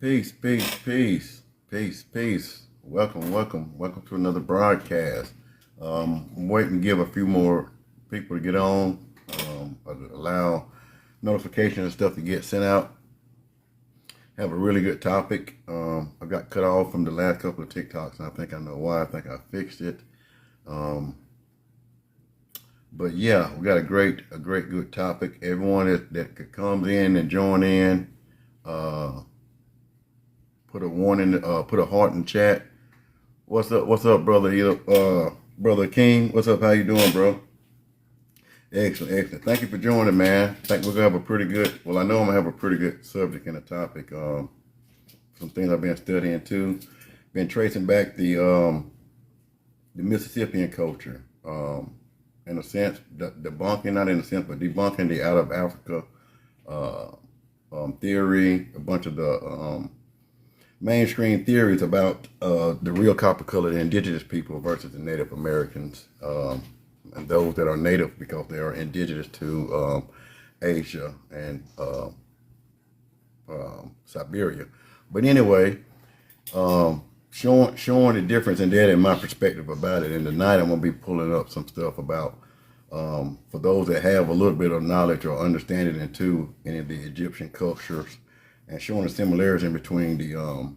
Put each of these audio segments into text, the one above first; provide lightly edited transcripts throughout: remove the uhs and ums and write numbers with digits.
Peace, peace, peace, peace, peace. Welcome to another broadcast. I'm waiting to give a few more people to get on, allow notifications and stuff to get sent out. Have a really good topic. I got cut off from the last couple of TikToks, and I think I know why. I think I fixed it. But yeah, we got a great good topic. Everyone that comes in and join in, put a warning, put a heart in chat. What's up, brother? Brother King, what's up? How you doing, bro? Excellent. Thank you for joining, man. I think we're gonna have a pretty good. Well, I know I'm gonna have a pretty good subject and a topic. Some things I've been studying too. Been tracing back the Mississippian culture. In a sense, debunking, not in a sense, but debunking the out of Africa theory, a bunch of the mainstream theories about the real copper-colored indigenous people versus the Native Americans, and those that are native because they are indigenous to Asia and Siberia. But anyway, showing the difference in that and my perspective about it. And tonight I'm going to be pulling up some stuff about, for those that have a little bit of knowledge or understanding into any of the Egyptian cultures, and showing the similarities in between the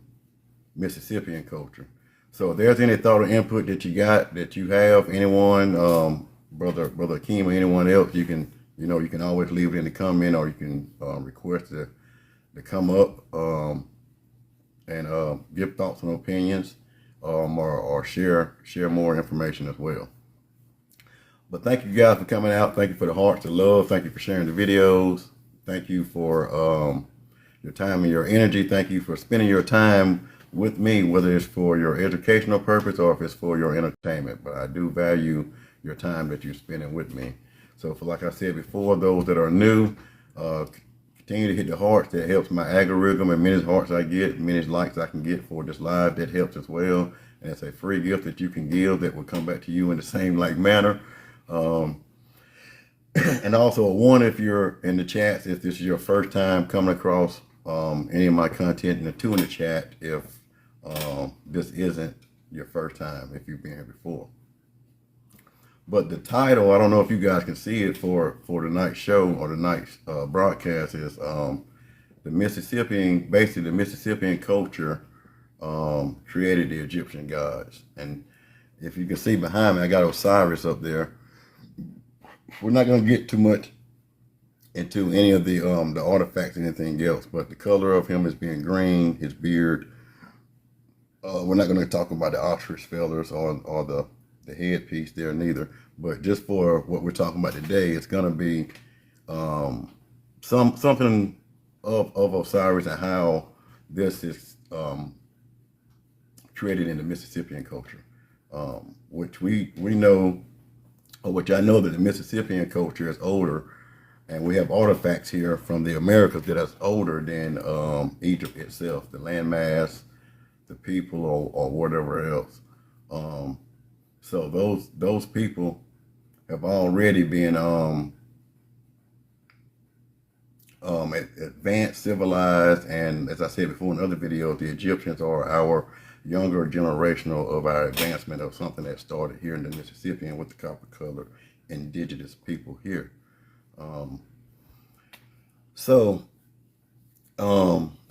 Mississippian culture. So if there's any thought or input that you got, that you have, anyone, brother Akeem or anyone else, you can always leave it in the comment, or you can request to come up and give thoughts and opinions, or share more information as well. But thank you guys for coming out. Thank you for the hearts of love. Thank you for sharing the videos. Thank you for your time and your energy. Thank you for spending your time with me, whether it's for your educational purpose or if it's for your entertainment. But I do value your time that you're spending with me. So for, like I said before, those that are new, continue to hit the hearts. That helps my algorithm, and many hearts I get, many likes I can get for this live, that helps as well. And it's a free gift that you can give that will come back to you in the same like manner. And also a warning, if you're in the chats, if this is your first time coming across any of my content, and a two in the chat if this isn't your first time, if you've been here before. But the title, I don't know if you guys can see it for tonight's show or tonight's broadcast, is the Mississippian, basically the Mississippian culture created the Egyptian gods. And if you can see behind me, I got Osiris up there. We're not going to get too much into any of the artifacts and anything else, but the color of him is being green, his beard. We're not going to talk about the ostrich feathers or the headpiece there neither. But just for what we're talking about today, it's going to be something of Osiris and how this is created in the Mississippian culture, which we know, or which I know that the Mississippian culture is older. And we have artifacts here from the Americas that is older than Egypt itself, the landmass, the people, or whatever else. So those people have already been advanced, civilized, and as I said before in other videos, the Egyptians are our younger generational of our advancement of something that started here in the Mississippian with the copper-colored indigenous people here. So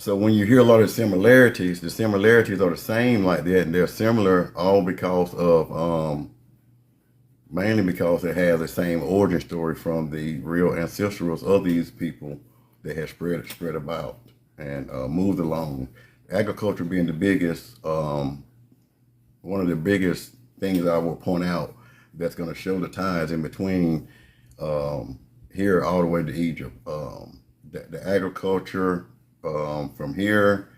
when you hear a lot of similarities, the similarities are the same like that, and they're similar all because of, mainly because they have the same origin story from the real ancestrals of these people that have spread about and moved along. Agriculture being the biggest, one of the biggest things I will point out that's going to show the ties in between here all the way to Egypt. The agriculture from here,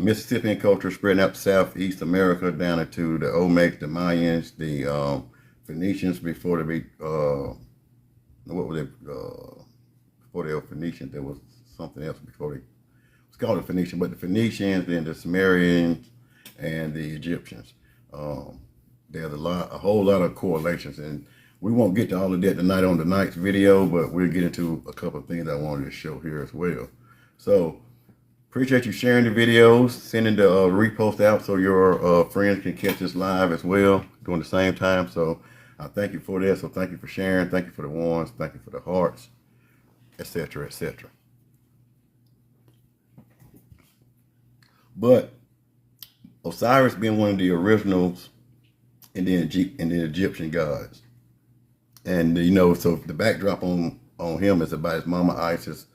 Mississippian culture spreading out to Southeast America down into the Olmecs, the Mayans, the Phoenicians before they what were they? Before they were Phoenicians, there was something else before they. It's called the Phoenician, but the Phoenicians, then the Sumerians, and the Egyptians. There's a whole lot of correlations, and we won't get to all of that tonight on tonight's video, but we'll get into a couple of things I wanted to show here as well. So Appreciate you sharing the videos, sending the repost out so your friends can catch this live as well during the same time. So I thank you for this. So thank you for sharing. Thank you for the ones. Thank you for the hearts, etc., etc. But Osiris being one of the originals in the Egyptian gods, and you know, so the backdrop on him is about his mama Isis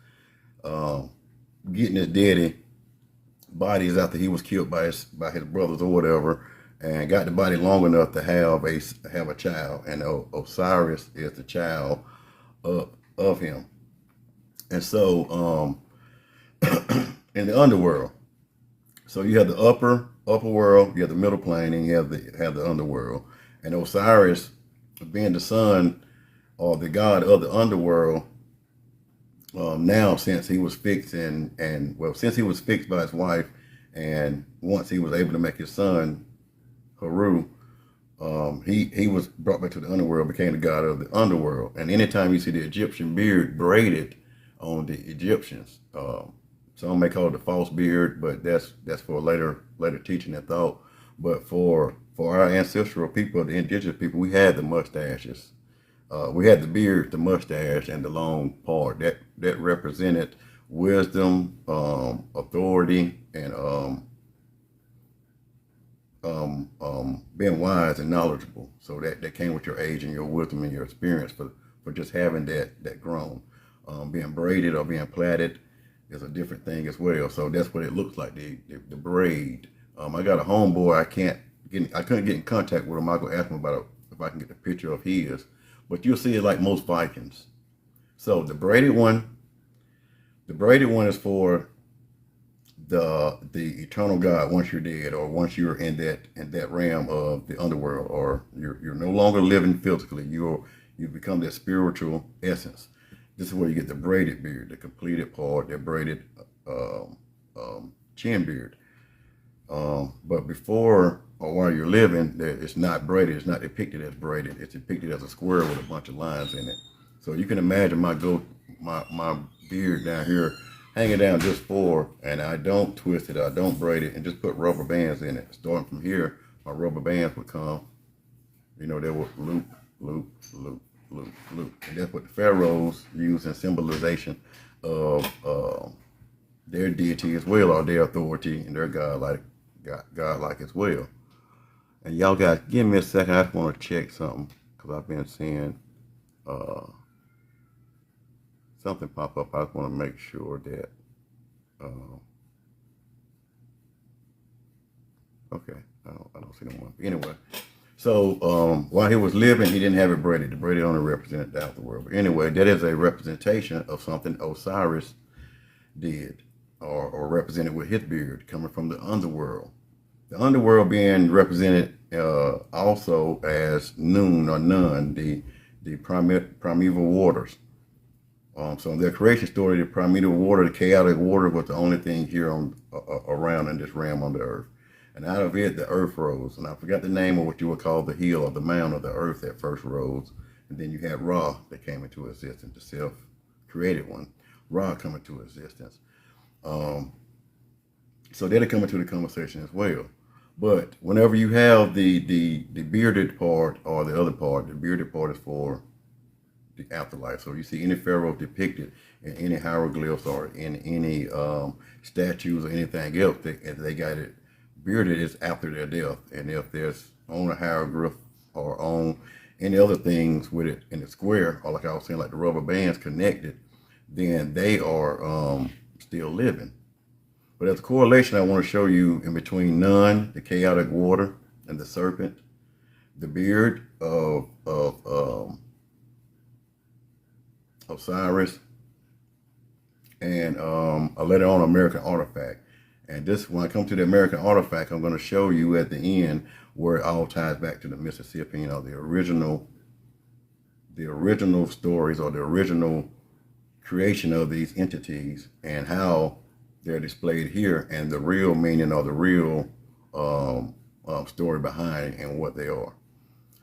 getting his daddy bodies after he was killed by his brothers or whatever, and got the body long enough to have a child, and Osiris is the child of him. And so in the underworld, so you have the upper world, you have the middle plane, and you have the underworld. And Osiris, being the son or the god of the underworld, now since he was fixed since he was fixed by his wife, and once he was able to make his son Haru, he was brought back to the underworld, became the god of the underworld. And anytime you see the Egyptian beard braided on the Egyptians, some may call it the false beard, but that's for later teaching and thought. But for our ancestral people, the indigenous people, we had the mustaches. We had the beard, the mustache, and the long part. That represented wisdom, authority, and being wise and knowledgeable. So that came with your age and your wisdom and your experience for just having that grown. Being braided or being plaited is a different thing as well. So that's what it looks like, the braid. I got a homeboy, I couldn't get in contact with him. I'll go ask him about if I can get the picture of his. But you'll see it like most Vikings. So the braided one is for the eternal God once you're dead, or once you're in that realm of the underworld, or you're no longer living physically. You become that spiritual essence. This is where you get the braided beard, the completed part, that braided chin beard. But before or while you're living, it's not braided. It's not depicted as braided. It's depicted as a square with a bunch of lines in it. So you can imagine my beard down here hanging down just four, and I don't twist it, I don't braid it, and just put rubber bands in it. Starting from here, my rubber bands would come, they would loop, loop, loop, loop, loop. And that's what the pharaohs used in symbolization of their deity as well, or their authority and their godlike as well. And y'all guys, give me a second. I just want to check something, because I've been seeing something pop up. I just want to make sure that okay, I don't see no one. Anyway, so while he was living, he didn't have it braided. The braided only represented the afterworld. But anyway, that is a representation of something Osiris did, or represented with his beard, coming from the underworld. The underworld being represented also as Nun or Nun, the primeval waters. So in their creation story, the primeval water, the chaotic water, was the only thing here around in this realm on the earth. And out of it, the earth rose. And I forgot the name of what you would call the hill or the mound of the earth that first rose. And then you had Ra that came into existence, the self-created one. Ra come into existence. So that'll come into the conversation as well. But whenever you have the bearded part or the other part, the bearded part is for the afterlife. So you see any pharaoh depicted in any hieroglyphs or in any statues or anything else, they got it bearded is after their death. And if there's on a hieroglyph or on any other things with it in the square, or like I was saying, like the rubber bands connected, then they are still living. But as a correlation, I want to show you in between Nun, the chaotic water, and the serpent, the beard of Osiris, and a later on American artifact. And this, when I come to the American artifact, I'm going to show you at the end where it all ties back to the Mississippian, or the original stories, or the original creation of these entities, and how they're displayed here, and the real meaning, or the real story behind and what they are.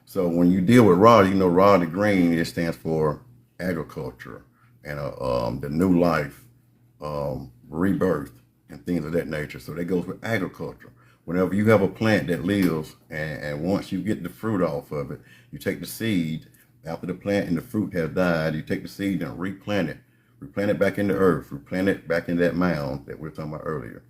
So when you deal with Ra, Ra the green, it stands for agriculture and the new life, rebirth. and things of that nature. So that goes with agriculture. Whenever you have a plant that lives, and once you get the fruit off of it, you take the seed after the plant and the fruit has died. You take the seed and replant it back in the earth, replant it back in that mound that we were talking about earlier.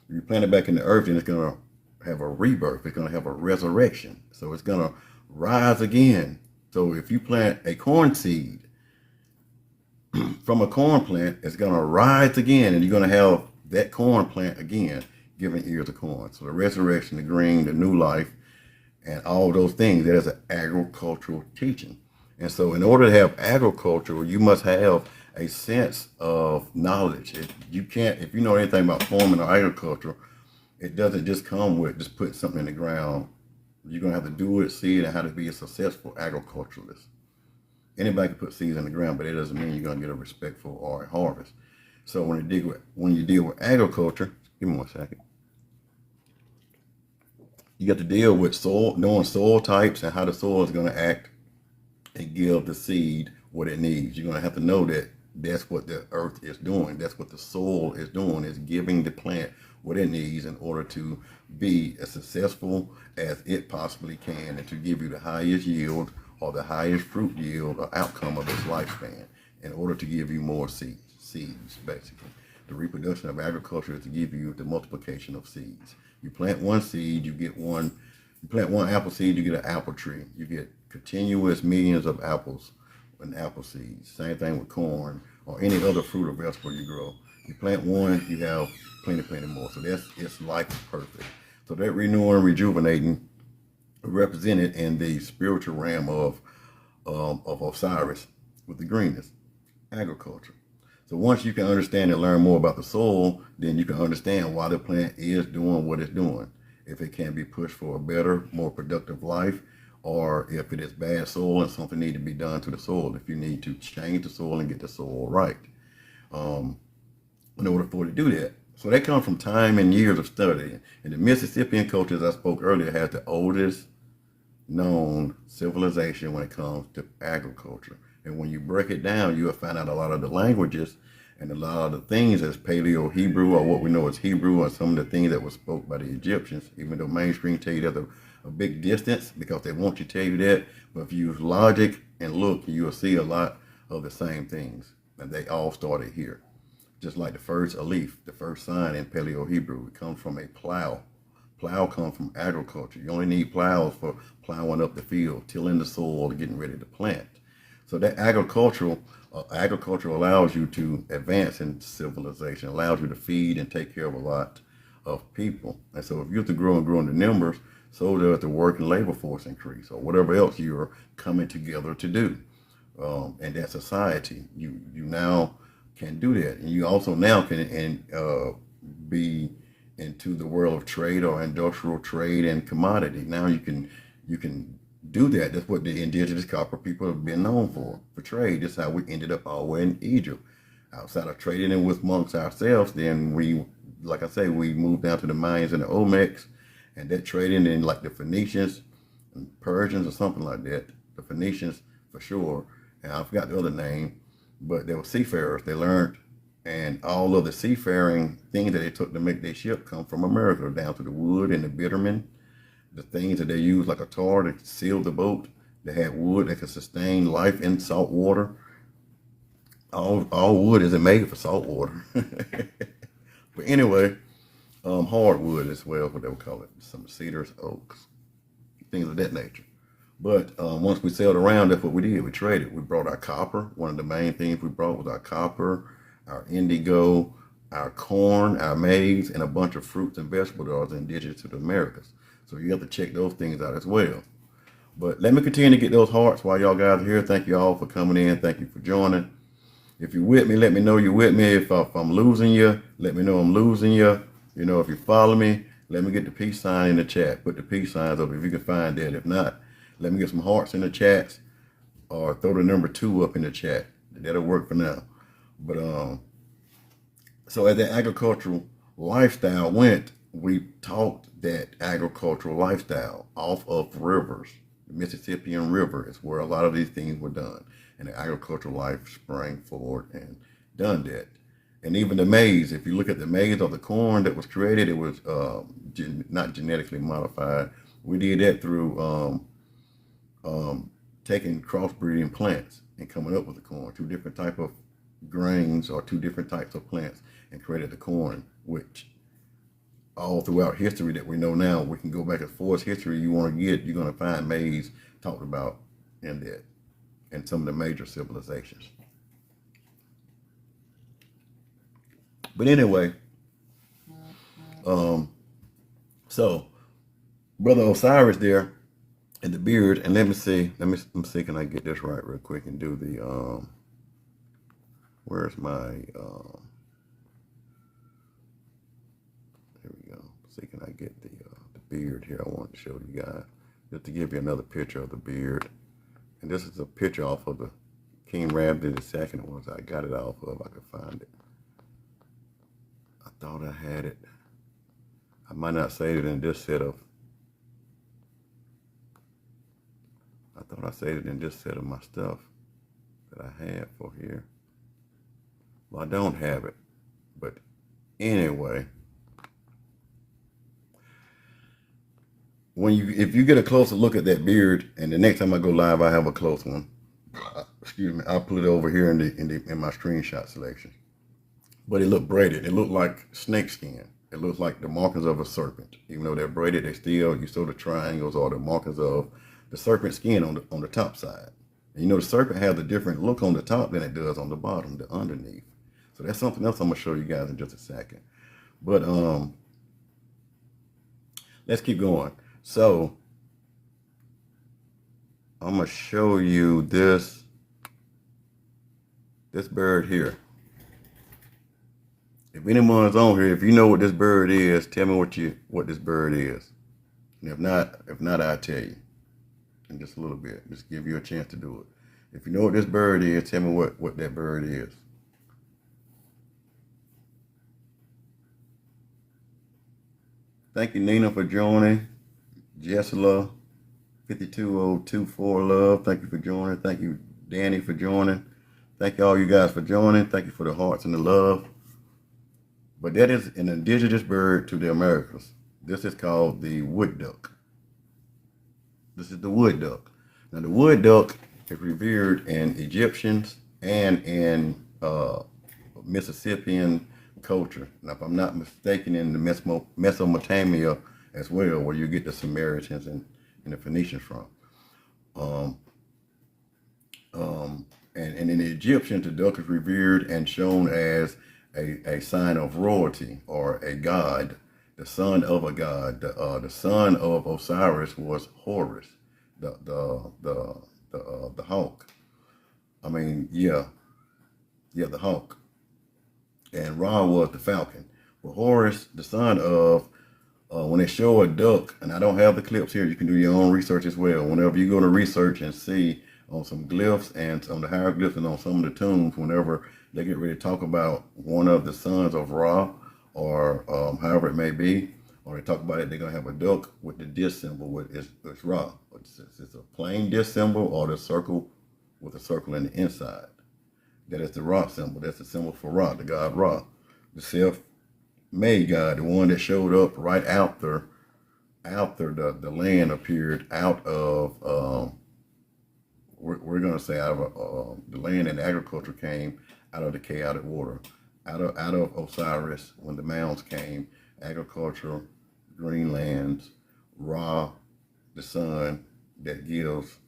You plant it back in the earth, and it's going to have a rebirth. It's going to have a resurrection. So it's going to rise again. So if you plant a corn seed from a corn plant, it's going to rise again, and you're going to have that corn plant again giving ears of corn. So the resurrection, the green, the new life, and all those things, that is an agricultural teaching. And so in order to have agriculture, you must have a sense of knowledge. If you know anything about farming or agriculture, it doesn't just come with just putting something in the ground. You're going to have to do it, see it, and how to be a successful agriculturalist. Anybody can put seeds in the ground, but it doesn't mean you're going to get a respectful or a harvest. So when you deal with agriculture, give me 1 second. You got to deal with soil, knowing soil types and how the soil is going to act and give the seed what it needs. You're going to have to know that that's what the earth is doing. That's what the soil is doing, is giving the plant what it needs in order to be as successful as it possibly can, and to give you the highest yield or the highest fruit yield or outcome of its lifespan, in order to give you more seeds, basically. The reproduction of agriculture is to give you the multiplication of seeds. You plant one seed, you get one. You plant one apple seed, you get an apple tree. You get continuous millions of apples and apple seeds. Same thing with corn or any other fruit or vegetable you grow. You plant one, you have plenty more. So it's like perfect. So that renewing, rejuvenating, represented in the spiritual realm of Osiris with the greenness, agriculture. So once you can understand and learn more about the soil, then you can understand why the plant is doing what it's doing. If it can be pushed for a better, more productive life, or if it is bad soil and something needs to be done to the soil, if you need to change the soil and get the soil right in order for it to do that. So that comes from time and years of study. And the Mississippian culture, as I spoke earlier, has the oldest known civilization when it comes to agriculture. And when you break it down, you'll find out a lot of the languages and a lot of the things as Paleo-Hebrew, or what we know as Hebrew, or some of the things that were spoke by the Egyptians, even though mainstream tell you there's a big distance because they want you to tell you that. But if you use logic and look, you'll see a lot of the same things. And they all started here. Just like the first alif, the first sign in Paleo-Hebrew, it comes from a plow. Plow comes from agriculture. You only need plows for plowing up the field, tilling the soil, getting ready to plant. So that agriculture allows you to advance in civilization, allows you to feed and take care of a lot of people. And so if you have to grow in the numbers, so does the work and labor force increase, or whatever else you're coming together to do. And that society, you now can do that. And you also now can be into the world of trade or industrial trade and commodity. Now you can do that. That's what the indigenous copper people have been known for trade. That's how we ended up all the way in Egypt. Outside of trading in with monks ourselves, then we, like I say, we moved down to the Mayans and the Olmecs, and that trading in like the Phoenicians and Persians or something like that. The Phoenicians for sure, and I forgot the other name, but they were seafarers. They learned, and all of the seafaring things that they took to make their ship come from America, down to the wood and the bitumen, the things that they used like a tar to seal the boat. They had wood that could sustain life in salt water. All wood isn't made for salt water. But anyway, hardwood as well, what they would call it. Some cedars, oaks, things of that nature. But once we sailed around, that's what we did. We traded. We brought our copper. One of the main things we brought was our copper, our indigo, our corn, our maize, and a bunch of fruits and vegetables that are indigenous to the Americas. So you have to check those things out as well. But let me continue to get those hearts while y'all guys are here. Thank you all for coming in. Thank you for joining. If you're with me, let me know you're with me. If I'm losing you, let me know I'm losing you. You know, if you follow me, let me get the peace sign in the chat. Put the peace signs up if you can find that. If not, let me get some hearts in the chats, or throw the number 2 up in the chat. That'll work for now. But so as the agricultural lifestyle went, we taught that agricultural lifestyle off of rivers. The Mississippian River is where a lot of these things were done. And the agricultural life sprang forward and done that. And even the maize, if you look at the maize or the corn that was created, it was not genetically modified. We did that through taking crossbreeding plants and coming up with the corn, two different type of grains or two different types of plants, and created the corn, which all throughout history that we know now, we can go back as far as history you want to get, you're going to find maize talked about in that, in some of the major civilizations. But anyway, so Brother Osiris there and the beard, and let me see, can I get this right real quick and do the, where's my, here we go. See, can I get the beard here? I want to show you guys, just to give you another picture of the beard. And this is a picture off of the King Ramses the second ones. I got it off of, I could find it. I thought I had it. I might not save it in this set of, I thought I saved it in this set of my stuff that I have for here. Well, I don't have it, but anyway, if you get a closer look at that beard, and the next time I go live, I have a close one. Excuse me, I'll put it over here in my screenshot selection. But it looked braided. It looked like snake skin. It looks like the markings of a serpent. Even though they're braided, you saw the triangles or the markings of the serpent skin on the top side. And you know, the serpent has a different look on the top than it does on the bottom, the underneath. So that's something else I'm gonna show you guys in just a second. But let's keep going. So I'm gonna show you this bird here. If anyone's on here, if you know what this bird is, tell me what this bird is. And if not, I'll tell you in just a little bit. Just give you a chance to do it. If you know what this bird is, tell me what that bird is. Thank you, Nina, for joining. Jessela 52024 love. Thank you for joining. Thank you, Danny, for joining. Thank you all you guys for joining. Thank you for the hearts and the love. But that is an indigenous bird to the Americas. This is called the wood duck. This is the wood duck. Now the wood duck is revered in Egyptians and in Mississippian culture. Now if I'm not mistaken, in the Mesopotamia as well, where you get the Samaritans and the Phoenicians from. And in the Egyptians, the duck is revered and shown as a sign of royalty or a god, the son of a god. The son of Osiris was Horus, the hawk. I mean, the hawk. And Ra was the falcon. But Horus, the son of, when they show a duck, and I don't have the clips here, you can do your own research as well. Whenever you go to research and see on some glyphs and on the hieroglyphs and on some of the tombs, whenever they get ready to talk about one of the sons of Ra, or however it may be, or they talk about it, they're going to have a duck with the disc symbol, it's Ra. It's a plain disc symbol, or the circle with a circle in the inside. That is the Ra symbol. That's the symbol for Ra, the god Ra, the self-made God, the one that showed up right after the land appeared out of, we're going to say out of the land, and agriculture came out of the chaotic water, out of Osiris. When the mounds came, agriculture, green lands, Ra, the sun that gives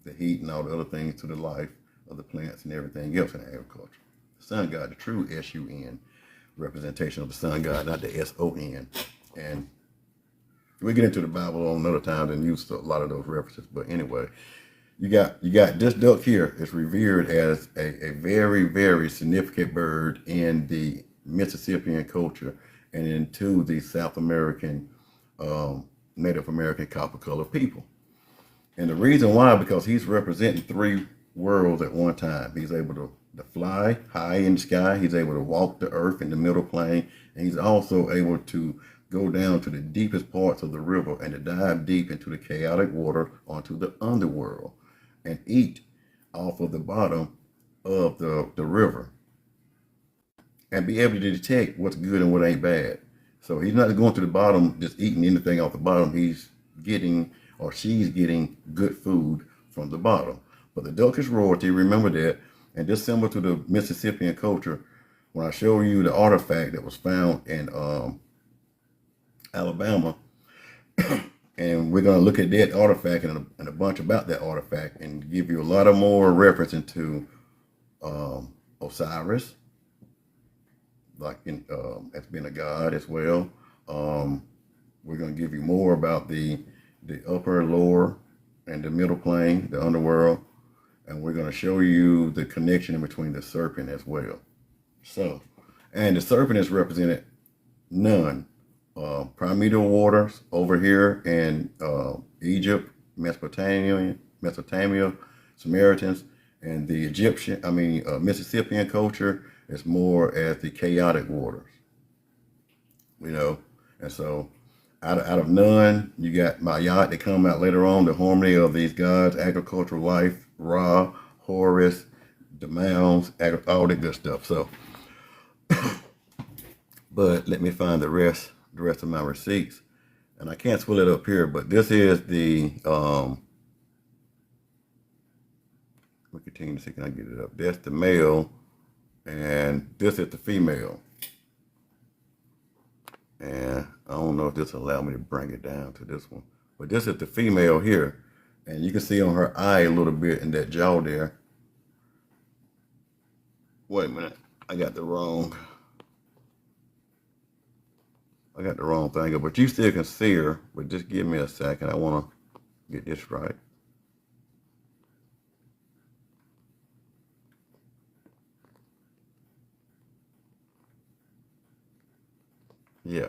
the heat and all the other things to the life of the plants and everything else in agriculture. The sun god, the true S-U-N representation of the sun god, not the S-O-N. And we get into the Bible on another time and use a lot of those references. But anyway, you got this duck here is revered as a very, very significant bird in the Mississippian culture and into the South American, Native American copper colored people. And the reason why, because he's representing three worlds at one time. He's able to fly high in the sky. He's able to walk the earth in the middle plane. And he's also able to go down to the deepest parts of the river and to dive deep into the chaotic water onto the underworld and eat off of the bottom of the river. and be able to detect what's good and what ain't bad. So he's not going to the bottom just eating anything off the bottom. He's getting, or she's getting, good food from the bottom. But the duck is royalty, remember that. And just similar to the Mississippian culture, when I show you the artifact that was found in Alabama, and we're going to look at that artifact and a bunch about that artifact and give you a lot of more reference into Osiris, like as being a god as well. We're going to give you more about the upper, lower, and the middle plane, the underworld. And we're going to show you the connection in between the serpent as well. So, and the serpent is represented Nun. Primeval waters over here in Egypt, Mesopotamia, Samaritans, and the Mississippian culture is more as the chaotic waters, And so out of Nun, you got Mayat that come out later on, the harmony of these gods, agricultural life, Ra, Horus, the mounds, all that good stuff. So, but let me find the rest of my receipts, and I can't pull it up here, but this is the we continue to see, can I get it up? That's the male, and this is the female. And I don't know if this will allow me to bring it down to this one, but this is the female here, and you can see on her eye a little bit in that jaw there. Wait a minute, I got the wrong thing up, but you still can see her. But just give me a second. I want to get this right. Yeah,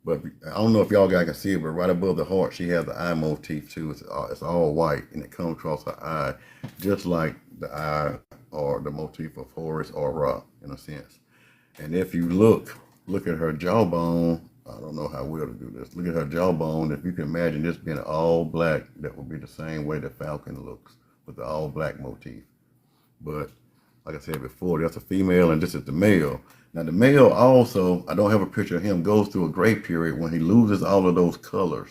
but I don't know if y'all guys can see it, but right above the heart, she has the eye motif too. It's all white, and it comes across her eye, just like the eye or the motif of Horus or Ra, in a sense. And if you look at her jawbone, I don't know how well to do this. Look at her jawbone. If you can imagine this being all black, that would be the same way the falcon looks, with the all black motif. But like I said before, that's a female and this is the male. Now the male also, I don't have a picture of him, goes through a gray period when he loses all of those colors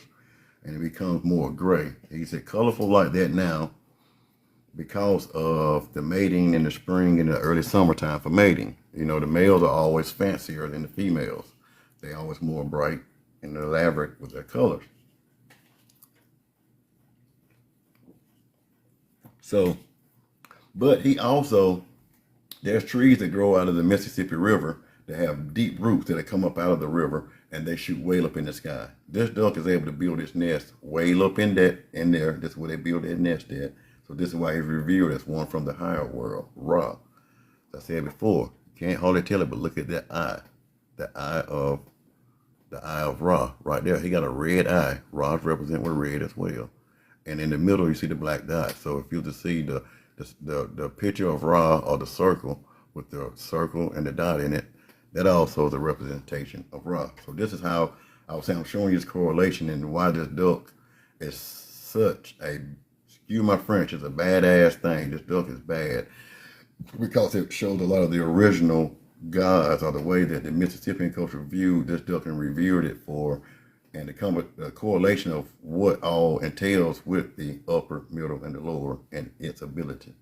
and it becomes more gray. He's colorful like that now because of the mating in the spring and the early summertime for mating. The males are always fancier than the females. They're always more bright and elaborate with their colors. So, but he also, there's trees that grow out of the Mississippi River that have deep roots that come up out of the river and they shoot way up in the sky. This duck is able to build its nest way up in there. That's where they build their nest at. So this is why he's revered as one from the higher world, Ra. As I said before, you can't hardly tell it, but look at that eye. The eye of Ra right there. He got a red eye. Ra's represent with red as well. And in the middle, you see the black dot. So if you just see the picture of Ra, or the circle with the circle and the dot in it, that also is a representation of Ra. So this is how I was saying, I'm showing you this correlation and why this duck is such a, excuse my French, is a badass thing. This duck is bad because it shows a lot of the original gods, or the way that the Mississippian culture viewed this duck and revered it for, and the correlation of what all entails with the upper, middle, and the lower, and its ability.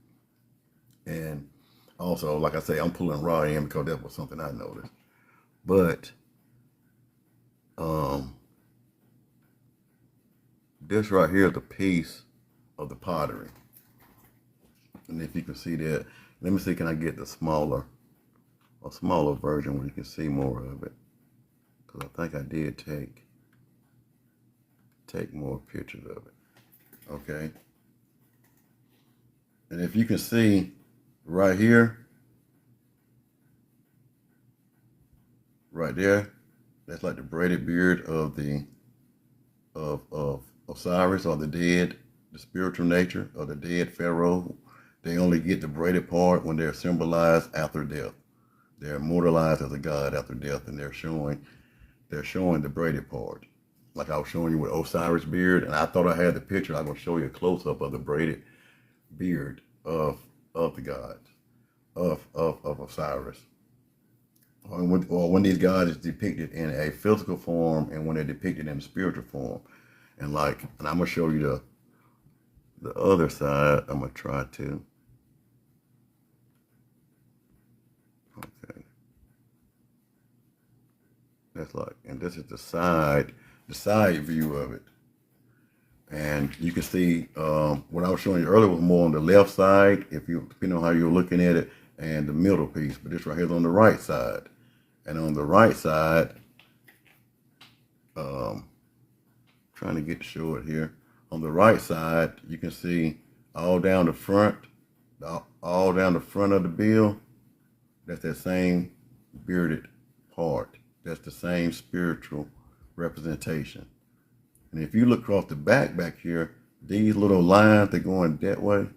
And also, like I say, I'm pulling Ra in because that was something I noticed. But this right here is the piece of the pottery. And if you can see that, let me see, can I get the smaller version where you can see more of it? Because I think I did take more pictures of it. Okay. And if you can see right here, right there, that's like the braided beard of Osiris, or the dead, the spiritual nature of the dead pharaoh. They only get the braided part when they're symbolized after death. They're immortalized as a god after death, and they're showing the braided part. Like I was showing you with Osiris beard, and I thought I had the picture. I'm going to show you a close-up of the braided beard of the gods, of Osiris. or when these gods is depicted in a physical form and when they're depicted in a spiritual form. And I'm gonna show you the other side. I'm gonna try to. Okay. And this is the side view of it. And you can see what I was showing you earlier was more on the left side, depending on how you're looking at it, and the middle piece. But this right here is on the right side. And on the right side, trying to get to show it here. On the right side, you can see all down the front of the bill. That's that same bearded part. That's the same spiritual representation. And if you look across the back here, these little lines, they're going that way,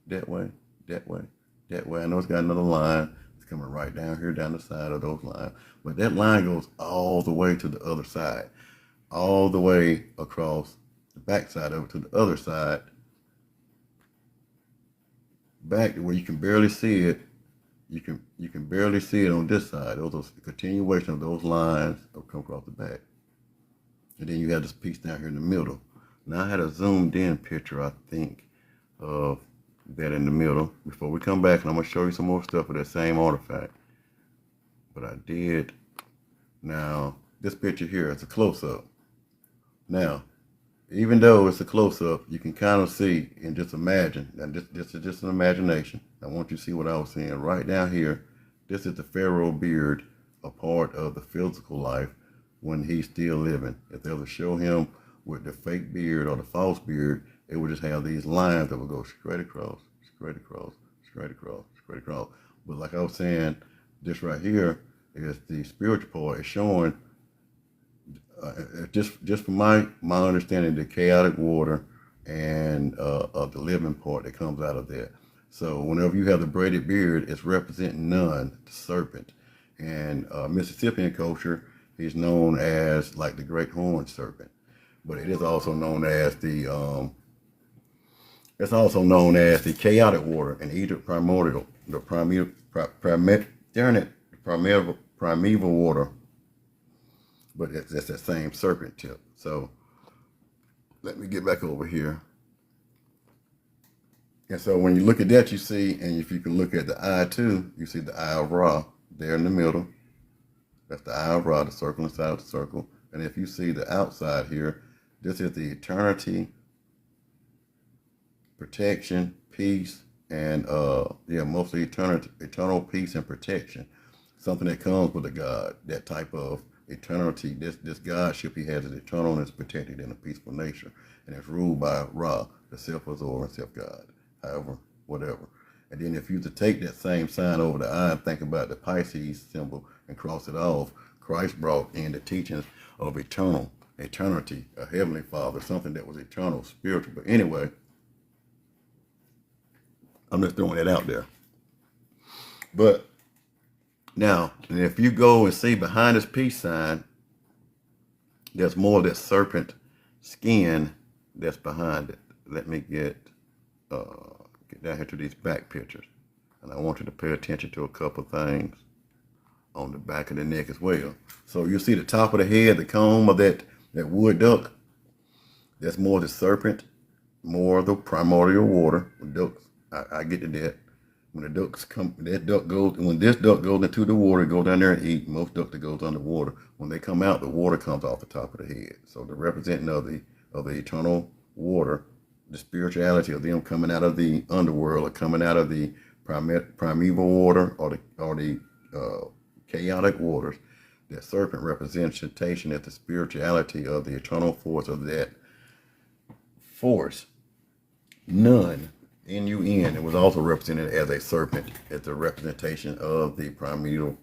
that way, that way, that way. I know it's got another line. It's coming right down here, down the side of those lines. But that line goes all the way to the other side, all the way across the back side of it to the other side, back to where you can barely see it. You can barely see it on this side. Those are the continuation of those lines that come across the back. And then you have this piece down here in the middle. Now I had a zoomed in picture, I think, of that in the middle. Before we come back, and I'm going to show you some more stuff of that same artifact. But I did. Now, this picture here is a close-up. Now, even though it's a close-up, you can kind of see and just imagine. And this is just an imagination. I want you to see what I was saying. Right down here, this is the pharaoh beard, a part of the physical life when he's still living. If they were to show him with the fake beard or the false beard, it would just have these lines that would go straight across, straight across, straight across, straight across. But like I was saying, this right here is the spiritual part. It's showing, just from my understanding, the chaotic water and of the living part that comes out of that. So whenever you have the braided beard, it's representing Nun, the serpent. And Mississippian culture, he's known as like the great horned serpent, but it is also known as the chaotic water in Egypt, primeval water. But it's that same serpent tip. So let me get back over here. And so when you look at that, you see, and if you can look at the eye too, you see the eye of Ra there in the middle. That's the eye of Ra, the circle inside of the circle. And if you see the outside here, this is the eternity, protection, peace, and mostly eternal peace and protection. Something that comes with a God, that type of eternity. This Godship he has is eternal and is protected in a peaceful nature. And it's ruled by Ra, the self-absorbed and self-God. However, whatever. And then if you to take that same sign over the eye and think about the Pisces symbol and cross it off, Christ brought in the teachings of eternity, a heavenly Father, something that was eternal, spiritual. But anyway, I'm just throwing it out there. But now, and if you go and see behind this peace sign, there's more of that serpent skin that's behind it. Let me get down here to these back pictures. And I want you to pay attention to a couple things on the back of the neck as well. So you see the top of the head, the comb of that wood duck. That's more the serpent, more of the primordial water. Ducks, I get to that. When the ducks come, when this duck goes into the water, go down there and eat. Most ducks that goes underwater, when they come out, the water comes off the top of the head. So the representing of the eternal water, the spirituality of them coming out of the underworld or coming out of the primeval water or the chaotic waters. That serpent representation is the spirituality of the eternal force of that force. Nun, N-U-N, it was also represented as a serpent, as the representation of the primeval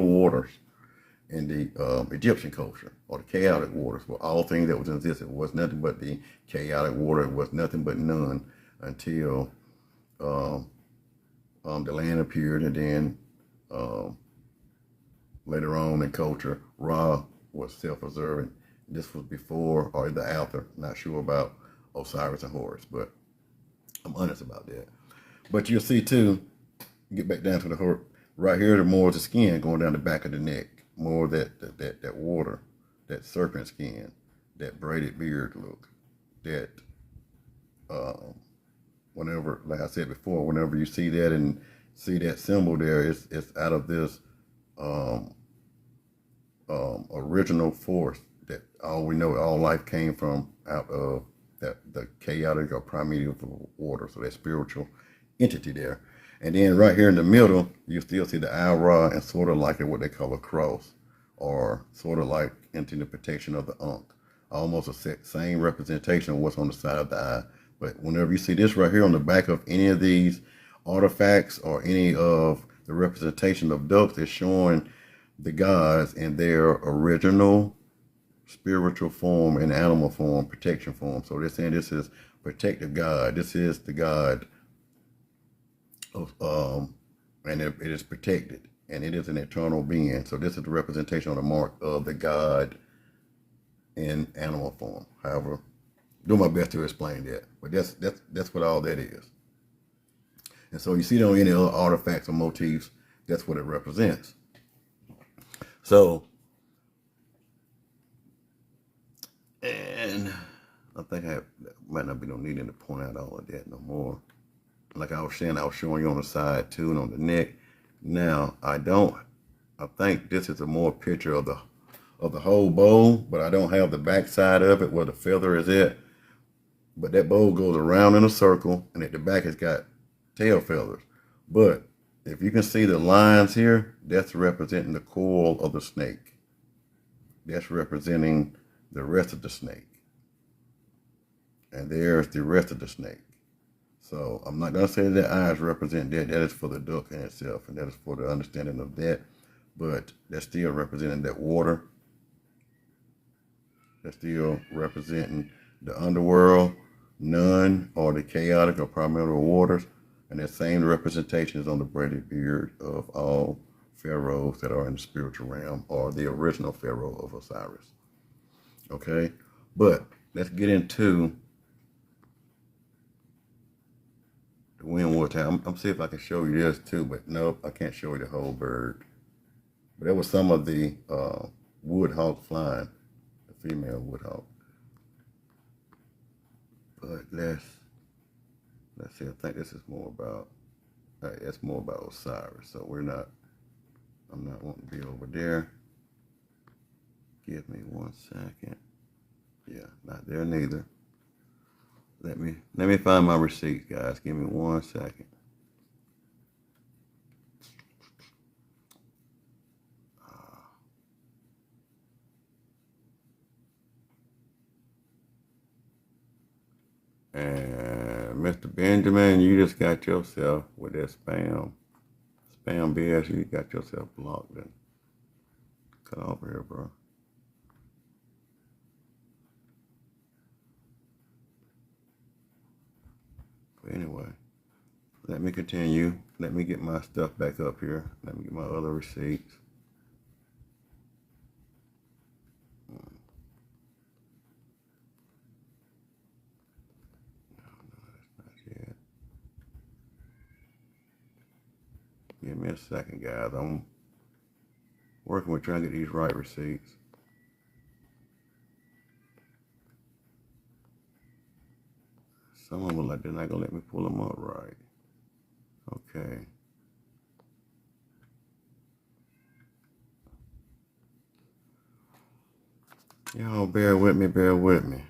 waters in the Egyptian culture, or the chaotic waters, were all things that was in existence. It was nothing but the chaotic water. It was nothing but Nun until the land appeared, and then later on in culture, Ra was self-observant. This was before or the after. Not sure about Osiris and Horus, but I'm honest about that. But you'll see too, get back down to Right here, the more the skin going down the back of the neck, more that water, that serpent skin, that braided beard look, that um, whenever, like I said before, whenever you see that and see that symbol there, it's out of this um, original force that all we know, all life came from out of that the chaotic or primeval water, so that spiritual entity there. And then right here in the middle, you still see the Al Ra and sort of like what they call a cross, or sort of like into the protection of the Ankh. Almost a same representation of what's on the side of the eye. But whenever you see this right here on the back of any of these artifacts or any of the representation of ducks, it's showing the gods in their original spiritual form and animal form, protection form. So they're saying this is protective God. This is the God of, and it is protected, and it is an eternal being. So this is the representation on the mark of the God in animal form. However, do my best to explain that, but that's what all that is. And so you see it on any other artifacts or motifs, that's what it represents. So, and I think I might not be no needing to point out all of that no more. Like I was saying, I was showing you on the side too and on the neck. Now I think this is a more picture of the whole bowl, but I don't have the back side of it where the feather is at. But that bowl goes around in a circle, and at the back it's got tail feathers. But if you can see the lines here, that's representing the coil of the snake. That's representing the rest of the snake. And there's the rest of the snake. So I'm not going to say that eyes represent that. That is for the duck in itself, and that is for the understanding of that. But that's still representing that water. That's still representing the underworld, none, or the chaotic or primeval waters. And that same representation is on the braided beard of all pharaohs that are in the spiritual realm, or the original pharaoh of Osiris. Okay? But let's get into the wind water. I'm seeing if I can show you this too, but nope, I can't show you the whole bird. But that was some of the wood hawk flying, the female wood hawk. But let's see. I think this is more about. It's more about Osiris. So I'm not wanting to be over there. Give me 1 second. Yeah, not there neither. Let me find my receipts, guys. Give me 1 second. And Mr. Benjamin, you just got yourself with that spam BS. You got yourself blocked and cut off here, bro. But anyway, let me continue. Let me get my stuff back up here. Let me get my other receipts. Give me a second, guys. I'm working with trying to get these right receipts. Some of them like they're not gonna let me pull them up right. Okay. Y'all bear with me, bear with me.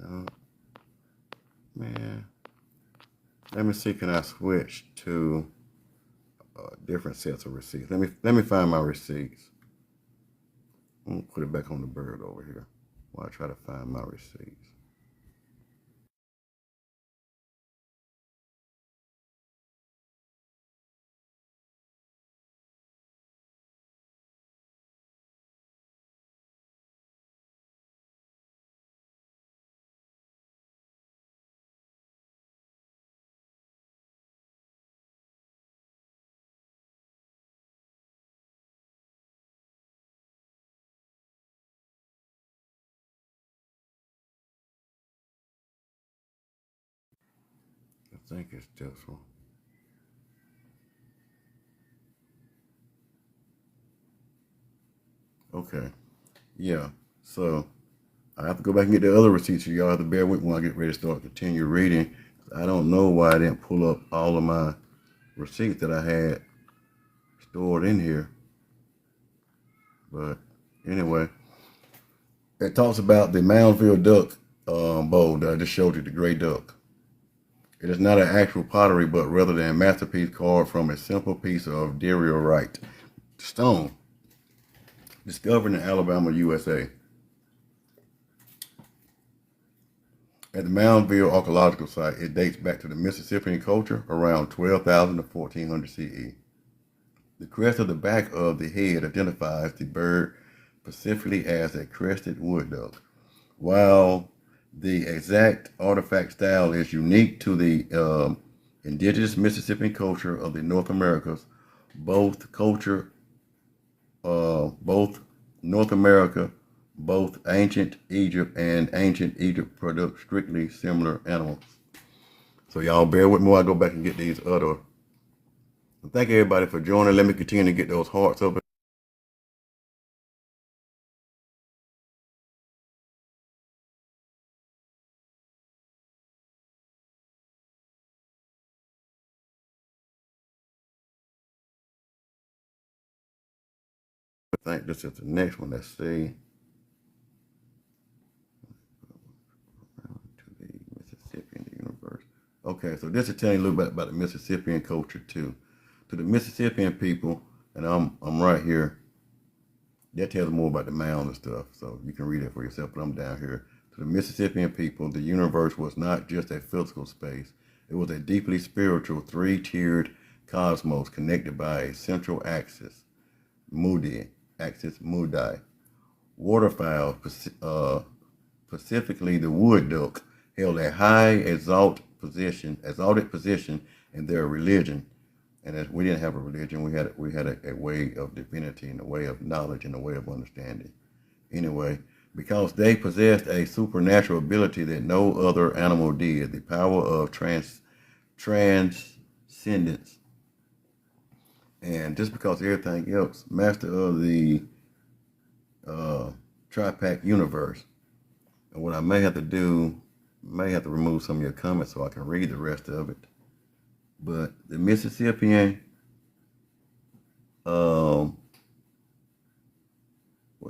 No. Man. Let me see, can I switch to different sets of receipts? Let me find my receipts. I'm gonna put it back on the bird over here while I try to find my receipts. think it's this one. Okay. Yeah. So I have to go back and get the other receipts. So y'all have to bear with me when I get ready to start continue reading. I don't know why I didn't pull up all of my receipts that I had stored in here. But anyway, it talks about the Moundsville duck bowl that I just showed you, the gray duck. It is not an actual pottery, but rather a masterpiece carved from a simple piece of diorite stone discovered in Alabama, USA. At the Moundsville archaeological site, it dates back to the Mississippian culture around 12,000 to 1400 CE. The crest of the back of the head identifies the bird specifically as a crested wood duck, while the exact artifact style is unique to the indigenous Mississippian culture of the North Americas. Both North America, both ancient Egypt and ancient Egypt produce strictly similar animals. So y'all bear with me while I go back and get these other. Thank everybody for joining. Let me continue to get those hearts up. I think this is the next one. Let's see. To the Mississippian universe. Okay, so this is telling you a little bit about the Mississippian culture too. To the Mississippian people, and I'm right here. That tells more about the mound and stuff, so you can read it for yourself. But I'm down here. To the Mississippian people, the universe was not just a physical space; it was a deeply spiritual, three-tiered cosmos connected by a central axis, Mudi. Waterfowl, specifically the wood duck, held a high exalted position in their religion. And as we didn't have a religion, we had a way of divinity and a way of knowledge and a way of understanding. Anyway, because they possessed a supernatural ability that no other animal did, the power of transcendence. And just because everything else, master of the tripack universe. And what I may have to do, may have to remove some of your comments so I can read the rest of it. But the Mississippian was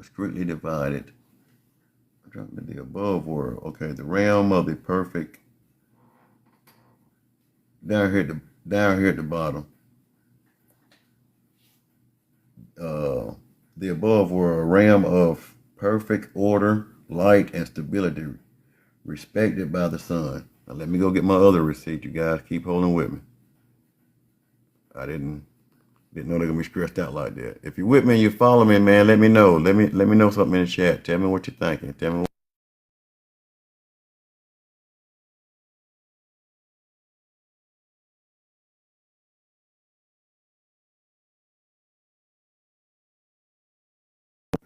strictly divided. The above world, okay, the realm of the perfect. Down here at the bottom. The above were a realm of perfect order, light, and stability, respected by the sun. Now let me go get my other receipt. You guys keep holding with me. I didn't know they're gonna be stressed out like that. If you're with me and you follow me, man, let me know. Let me know something in the chat. Tell me what you're thinking. Tell me.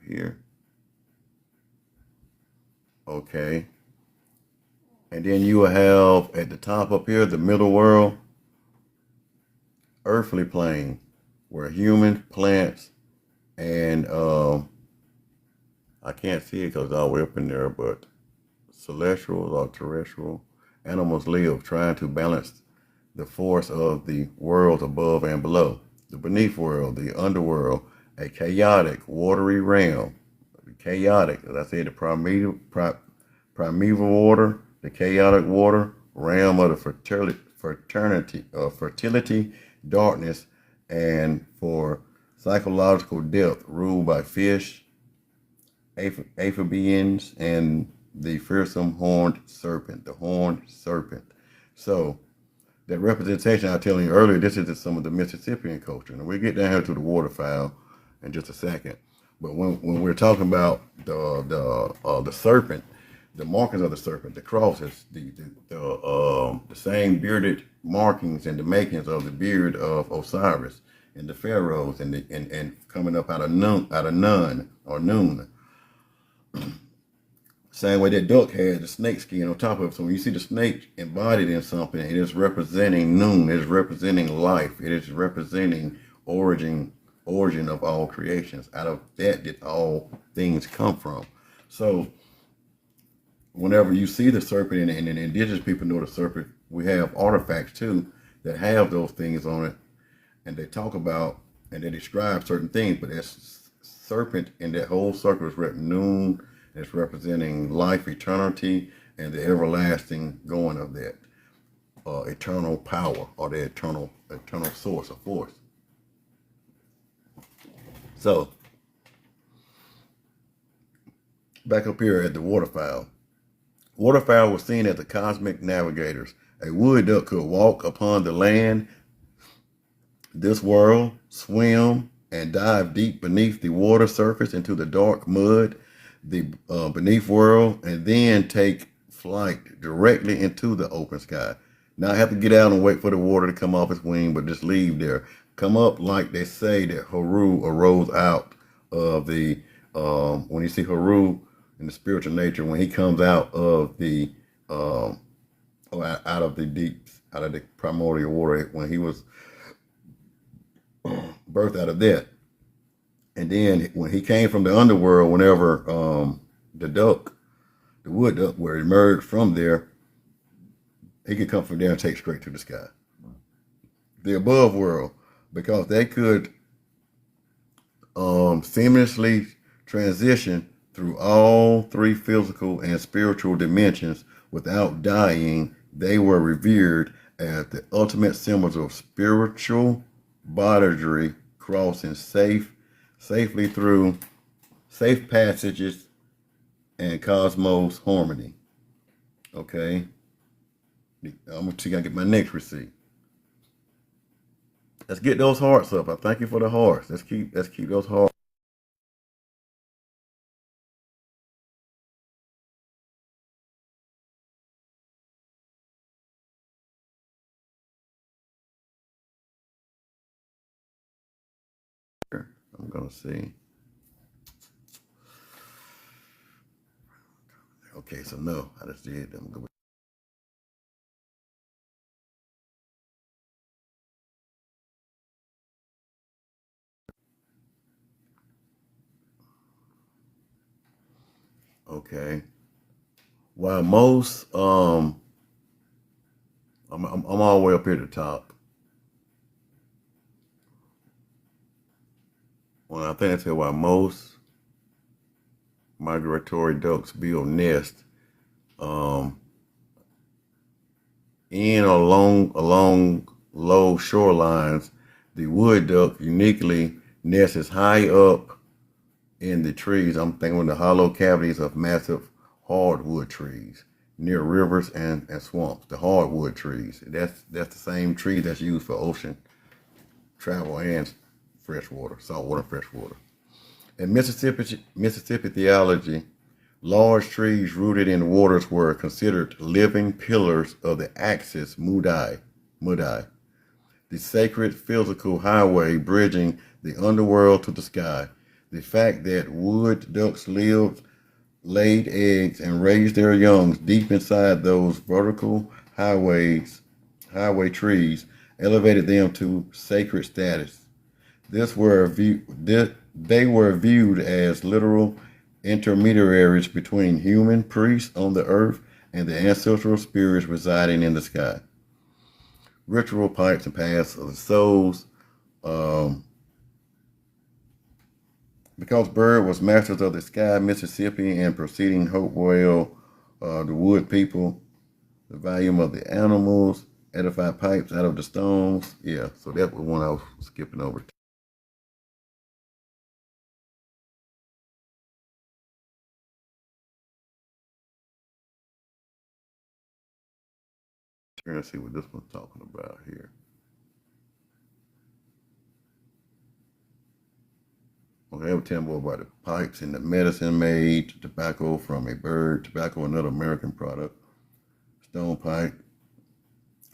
Here. Okay. And then you will have at the top up here, the middle world, earthly plane, where humans, plants, and I can't see it because it's all the way up in there, but celestial or terrestrial animals live, trying to balance the force of the worlds above and below. The beneath world, the underworld, a chaotic, watery realm. Chaotic, as I said, the primeval water, the chaotic water, realm of the fertility, darkness, and for psychological depth, ruled by fish, amphibians, and the fearsome horned serpent, the horned serpent. So that representation I was telling you earlier, this is some of the Mississippian culture. And we'll get down here to the waterfowl in just a second. But when we're talking about the serpent, the markings of the serpent, the crosses, the same bearded markings and the makings of the beard of Osiris and the pharaohs and coming up out of Nun or Noon. Same way that duck had the snake skin on top of it. So when you see the snake embodied in something, it is representing noon. It is representing life. It is representing origin of all creations. Out of that did all things come from. So whenever you see the serpent, and the indigenous people know the serpent, we have artifacts too that have those things on it, and they talk about and they describe certain things. But that serpent in that whole circle is noon. It's representing life, eternity, and the everlasting going of that eternal power, or the eternal source of force. So back up here at the waterfowl. Waterfowl was seen as the cosmic navigators. A wood duck could walk upon the land, this world, swim, and dive deep beneath the water surface into the dark mud, the beneath world, and then take flight directly into the open sky. Not have to get out and wait for the water to come off its wing, but just leave there. Come up like they say that Haru arose out of the, when you see Haru in the spiritual nature, when he comes out of the, out of the deeps, out of the primordial water, when he was birthed out of that. And then when he came from the underworld, whenever the wood duck, where he emerged from there, he could come from there and take straight to the sky. The above world, because they could seamlessly transition through all three physical and spiritual dimensions without dying, they were revered as the ultimate symbols of spiritual boundary crossing safely through safe passages and cosmos harmony. Okay, I'm gonna get my next receipt. Let's get those hearts up. I thank you for the hearts. Let's keep those hearts. I'm gonna see. Okay, so no, I just did. I'm good. Okay. While most I'm all the way up here at the top. Well, I think that's why most migratory ducks build nests in or along low shorelines. The wood duck uniquely nests high up in the trees. I'm thinking of the hollow cavities of massive hardwood trees near rivers and swamps. The hardwood trees. That's the same tree that's used for ocean travel and freshwater, saltwater, freshwater. In Mississippi theology, large trees rooted in waters were considered living pillars of the axis mudai, the sacred physical highway bridging the underworld to the sky. The fact that wood ducks lived, laid eggs, and raised their young deep inside those vertical highway trees elevated them to sacred status. They were viewed as literal intermediaries between human priests on the earth and the ancestral spirits residing in the sky. Ritual pipes and paths of the souls. Because Bird was masters of the sky, Mississippi, and preceding Hopewell, the wood people, the volume of the animals, edified pipes out of the stones. Yeah, so that was one I was skipping over. We're going to see what this one's talking about here. Okay, I was telling more about the pipes and the medicine made, tobacco from a bird, tobacco, another American product, stone pipe.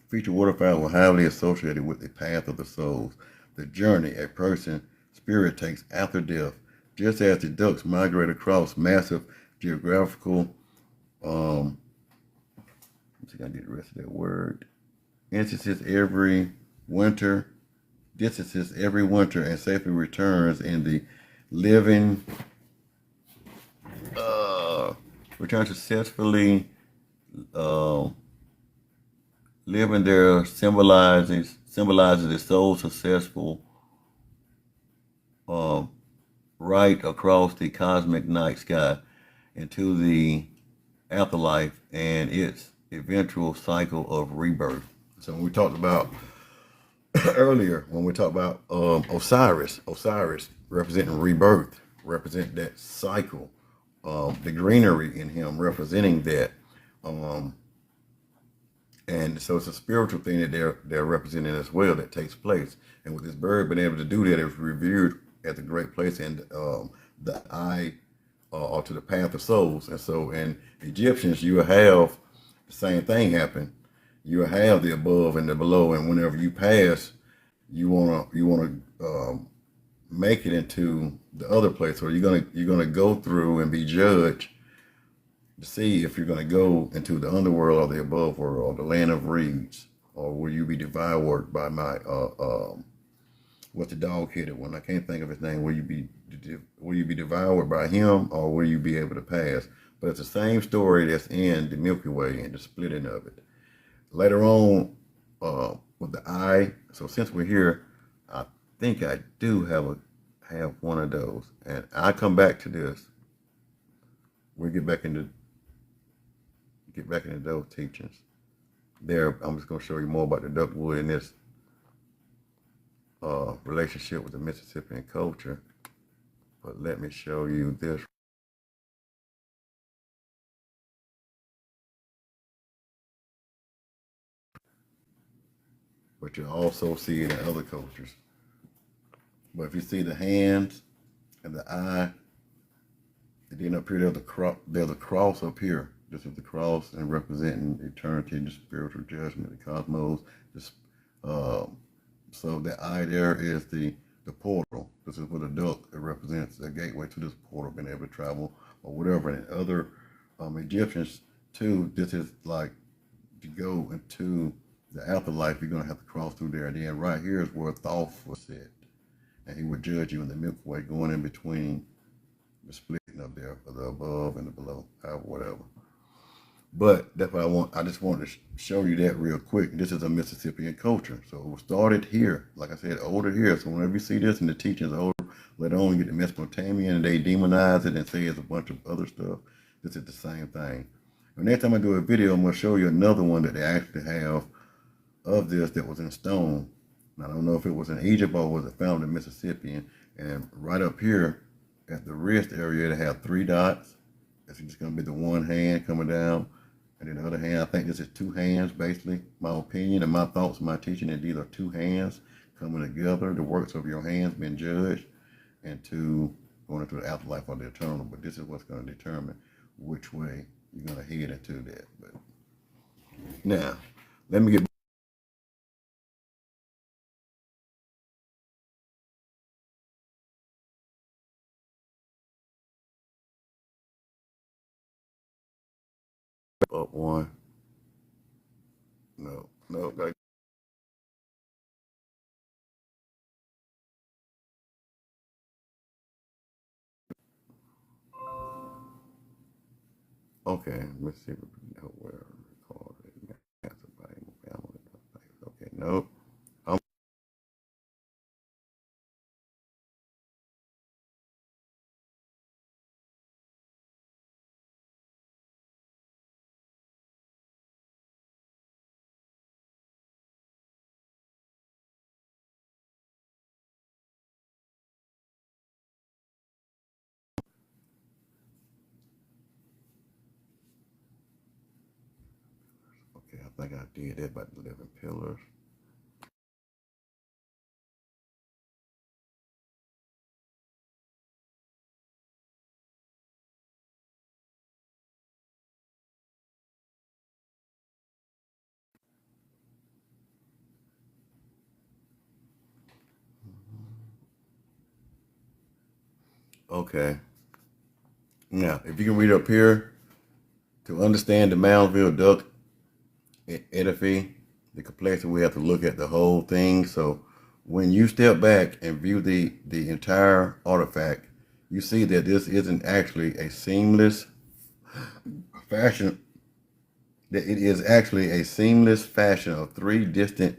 Featured waterfowl were highly associated with the path of the souls, the journey a person's spirit takes after death, just as the ducks migrate across massive geographical Let's see, I get the rest of that word. Instances every winter, distances every winter, and safely returns in the living, return successfully, uh, living there symbolizes the soul successful, uh, right across the cosmic night sky into the afterlife and its eventual cycle of rebirth. So when we talked about earlier, when we talked about Osiris representing rebirth, represent that cycle, the greenery in him representing that, and so it's a spiritual thing that they're representing as well that takes place. And with this bird being able to do that, it was revered at the great place and the eye or to the path of souls. And so in Egyptians, you have the same thing happen. You have the above and the below, and whenever you pass, you wanna make it into the other place, or you're gonna go through and be judged to see if you're gonna go into the underworld or the above world or the land of reeds, or will you be devoured by my what's the dog-headed one? I can't think of his name. Will you be devoured by him, or will you be able to pass? But it's the same story that's in the Milky Way and the splitting of it. Later on, with the eye. So since we're here, I think I do have one of those, and I come back to this. We'll get back into those teachings. There, I'm just going to show you more about the duckwood and this relationship with the Mississippian culture. But let me show you this. But you'll also see it in other cultures. But if you see the hands and the eye, and then up here there's a cross up here. This is the cross and representing eternity, the spiritual judgment, the cosmos. So the eye there is the portal. This is what a duck, it represents a gateway to this portal, being able to travel or whatever. And other Egyptians too, this is like to go into the afterlife, you're going to have to cross through there. And then right here is where Thoth was set. And he would judge you in the Milky Way, going in between the splitting up there, for the above and the below, however, whatever. But that's what I just wanted to show you that real quick. This is a Mississippian culture. So it was started here, like I said, older here. So whenever you see this and the teachings older, later on you get the Mesopotamian and they demonize it and say it's a bunch of other stuff. This is the same thing. And next time I do a video, I'm going to show you another one that they actually have of this that was in stone. And I don't know if it was in Egypt or was it found in Mississippian. And right up here at the wrist area, they have 3 dots. It's just going to be the one hand coming down. And then the other hand, I think this is 2 hands, basically. My opinion and my thoughts, my teaching, that these are 2 hands coming together, the works of your hands being judged, and to going into the afterlife or the eternal. But this is what's going to determine which way you're going to head into that. But now, let me get up one. No, like, okay, let's see where recorded. Okay, no. Okay, I think I did that about the 11 pillars. Okay. Now, if you can read up here To understand the Moundsville duct edifice, the complexity, we have to look at the whole thing. So when you step back and view the entire artifact, you see that this isn't actually a seamless fashion, that it is actually a seamless fashion of three distant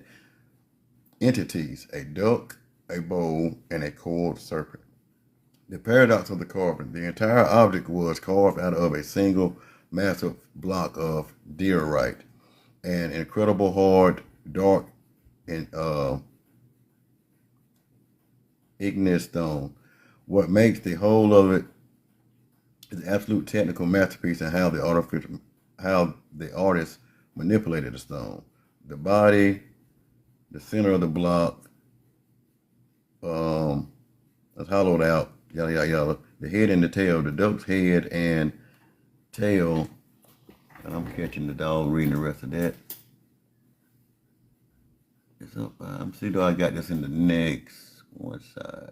entities: a duck, a bowl, and a coiled serpent. The paradox of the carving: the entire object was carved out of a single massive block of diorite, an incredible hard, dark, and igneous stone. What makes the whole of it is an absolute technical masterpiece in how the artist manipulated the stone. The body, the center of the block, is hollowed out, yada yada yada. The head and the tail, the duck's head and tail. And I'm catching the dog reading the rest of that. It's up. See, though I got this in the next one side.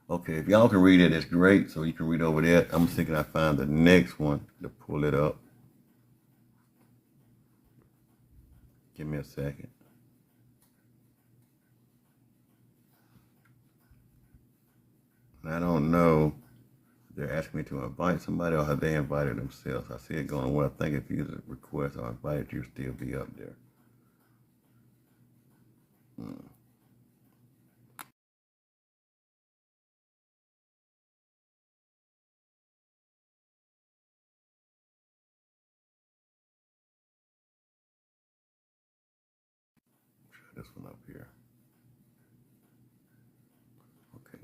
Okay, if y'all can read it, it's great. So you can read over that. I'm thinking I find the next one to pull it up. Give me a second. I don't know. They're asking me to invite somebody, or have they invited themselves? I see it going well. I think if you use a request or invite, you'll still be up there. Try this one up here. Okay.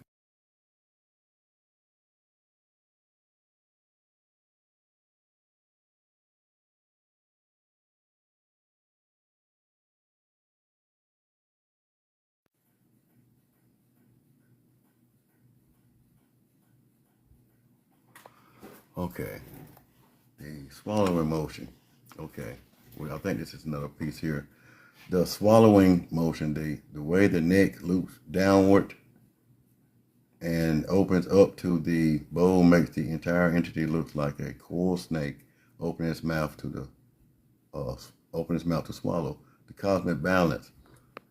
Okay. The swallowing motion. Okay. Well, I think this is another piece here. The swallowing motion, the way the neck loops downward and opens up to the bowl makes the entire entity look like a coiled snake opening its mouth to swallow. The cosmic balance.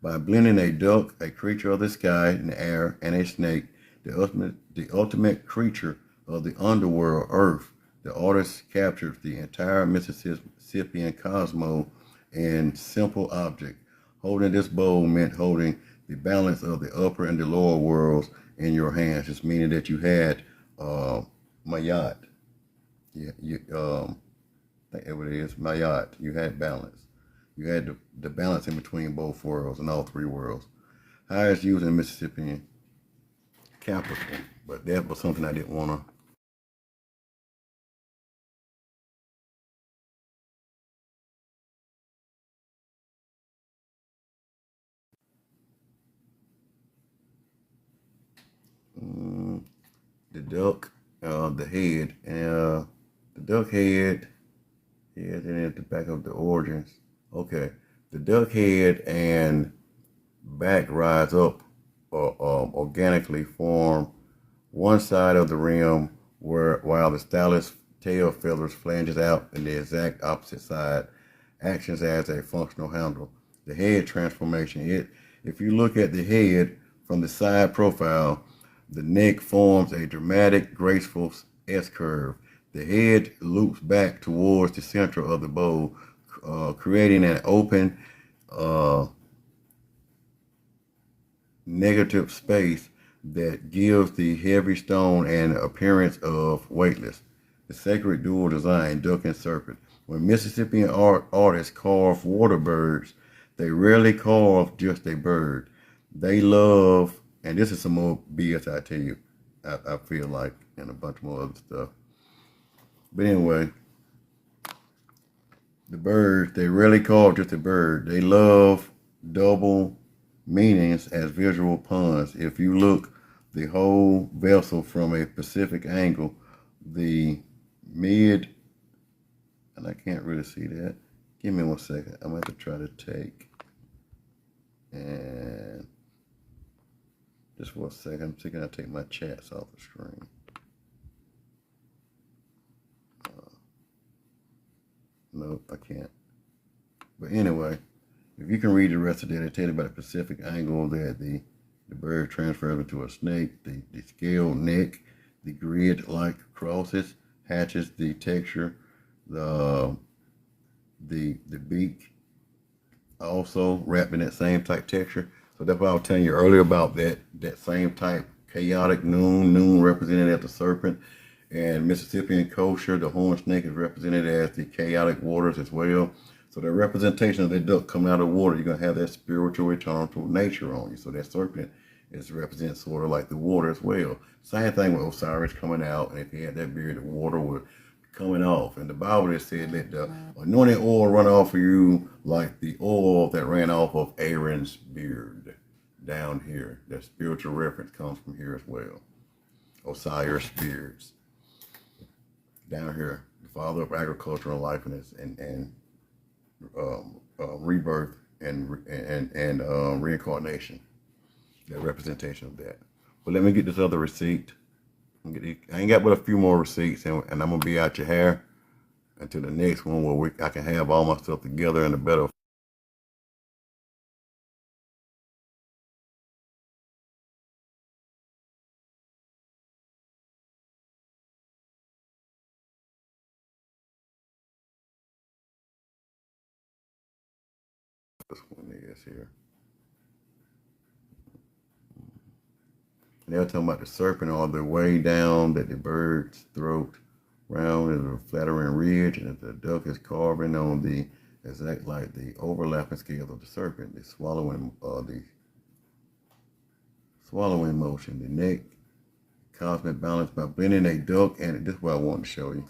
By blending a duck, a creature of the sky and the air, and a snake, the ultimate creature of the underworld, Earth, the artist captures the entire Mississippian cosmos in simple object. Holding this bowl meant holding the balance of the upper and the lower worlds in your hands, just meaning that you had mayat. I think what it is, mayat. You had balance. You had the balance in between both worlds and all three worlds. How it's used in Mississippian capital, but that was something I didn't want to. The duck, the head, and the duck head, and at the back of the origins. Okay, the duck head and back rise up organically form one side of the rim, while the stylus tail feathers flanges out in the exact opposite side, actions as a functional handle. The head transformation. If you look at the head from the side profile, the neck forms a dramatic, graceful S-curve. The head loops back towards the center of the bowl, creating an open, negative space that gives the heavy stone an appearance of weightless. The sacred dual design, duck and serpent. When Mississippian artists carve water birds, they rarely carve just a bird. They love, and this is some more BS I tell you, I feel like, and a bunch more other stuff. But anyway, the birds, they rarely carve just a bird. They love double meanings as visual puns. If you look the whole vessel from a specific angle, the mid, and I can't really see that. Give me 1 second. I'm going to have to try to take, and just for a second, I'm thinking I'll take my chats off the screen. no, I can't. But anyway, if you can read the rest of that, it tells you about the specific angle that the bird transfers into a snake, the scaled neck, the grid-like crosses, hatches, the texture, the beak, also wrapped in that same type texture. So that's what I was telling you earlier about that same type chaotic noon represented as the serpent. And Mississippian culture, the horned snake is represented as the chaotic waters as well. So the representation of that duck coming out of the water, you're going to have that spiritual eternal nature on you. So that serpent is represented sort of like the water as well. Same thing with Osiris coming out. And if he had that beard, the water would coming off. And the Bible has said that the anointing oil run off of you like the oil that ran off of Aaron's beard down here. That spiritual reference comes from here as well. Osiris beards. Down here, the father of agricultural life and rebirth and reincarnation. That representation of that. But let me get this other receipt. I ain't got but a few more receipts, and I'm gonna be out your hair until the next one where I can have all my stuff together in a better. This one is here. And they're talking about the serpent all the way down that the bird's throat round is a flattering ridge, and the duck is carving on the exact like the overlapping scales of the serpent, the swallowing motion, the neck, cosmic balance by blending a duck, and this is what I want to show you.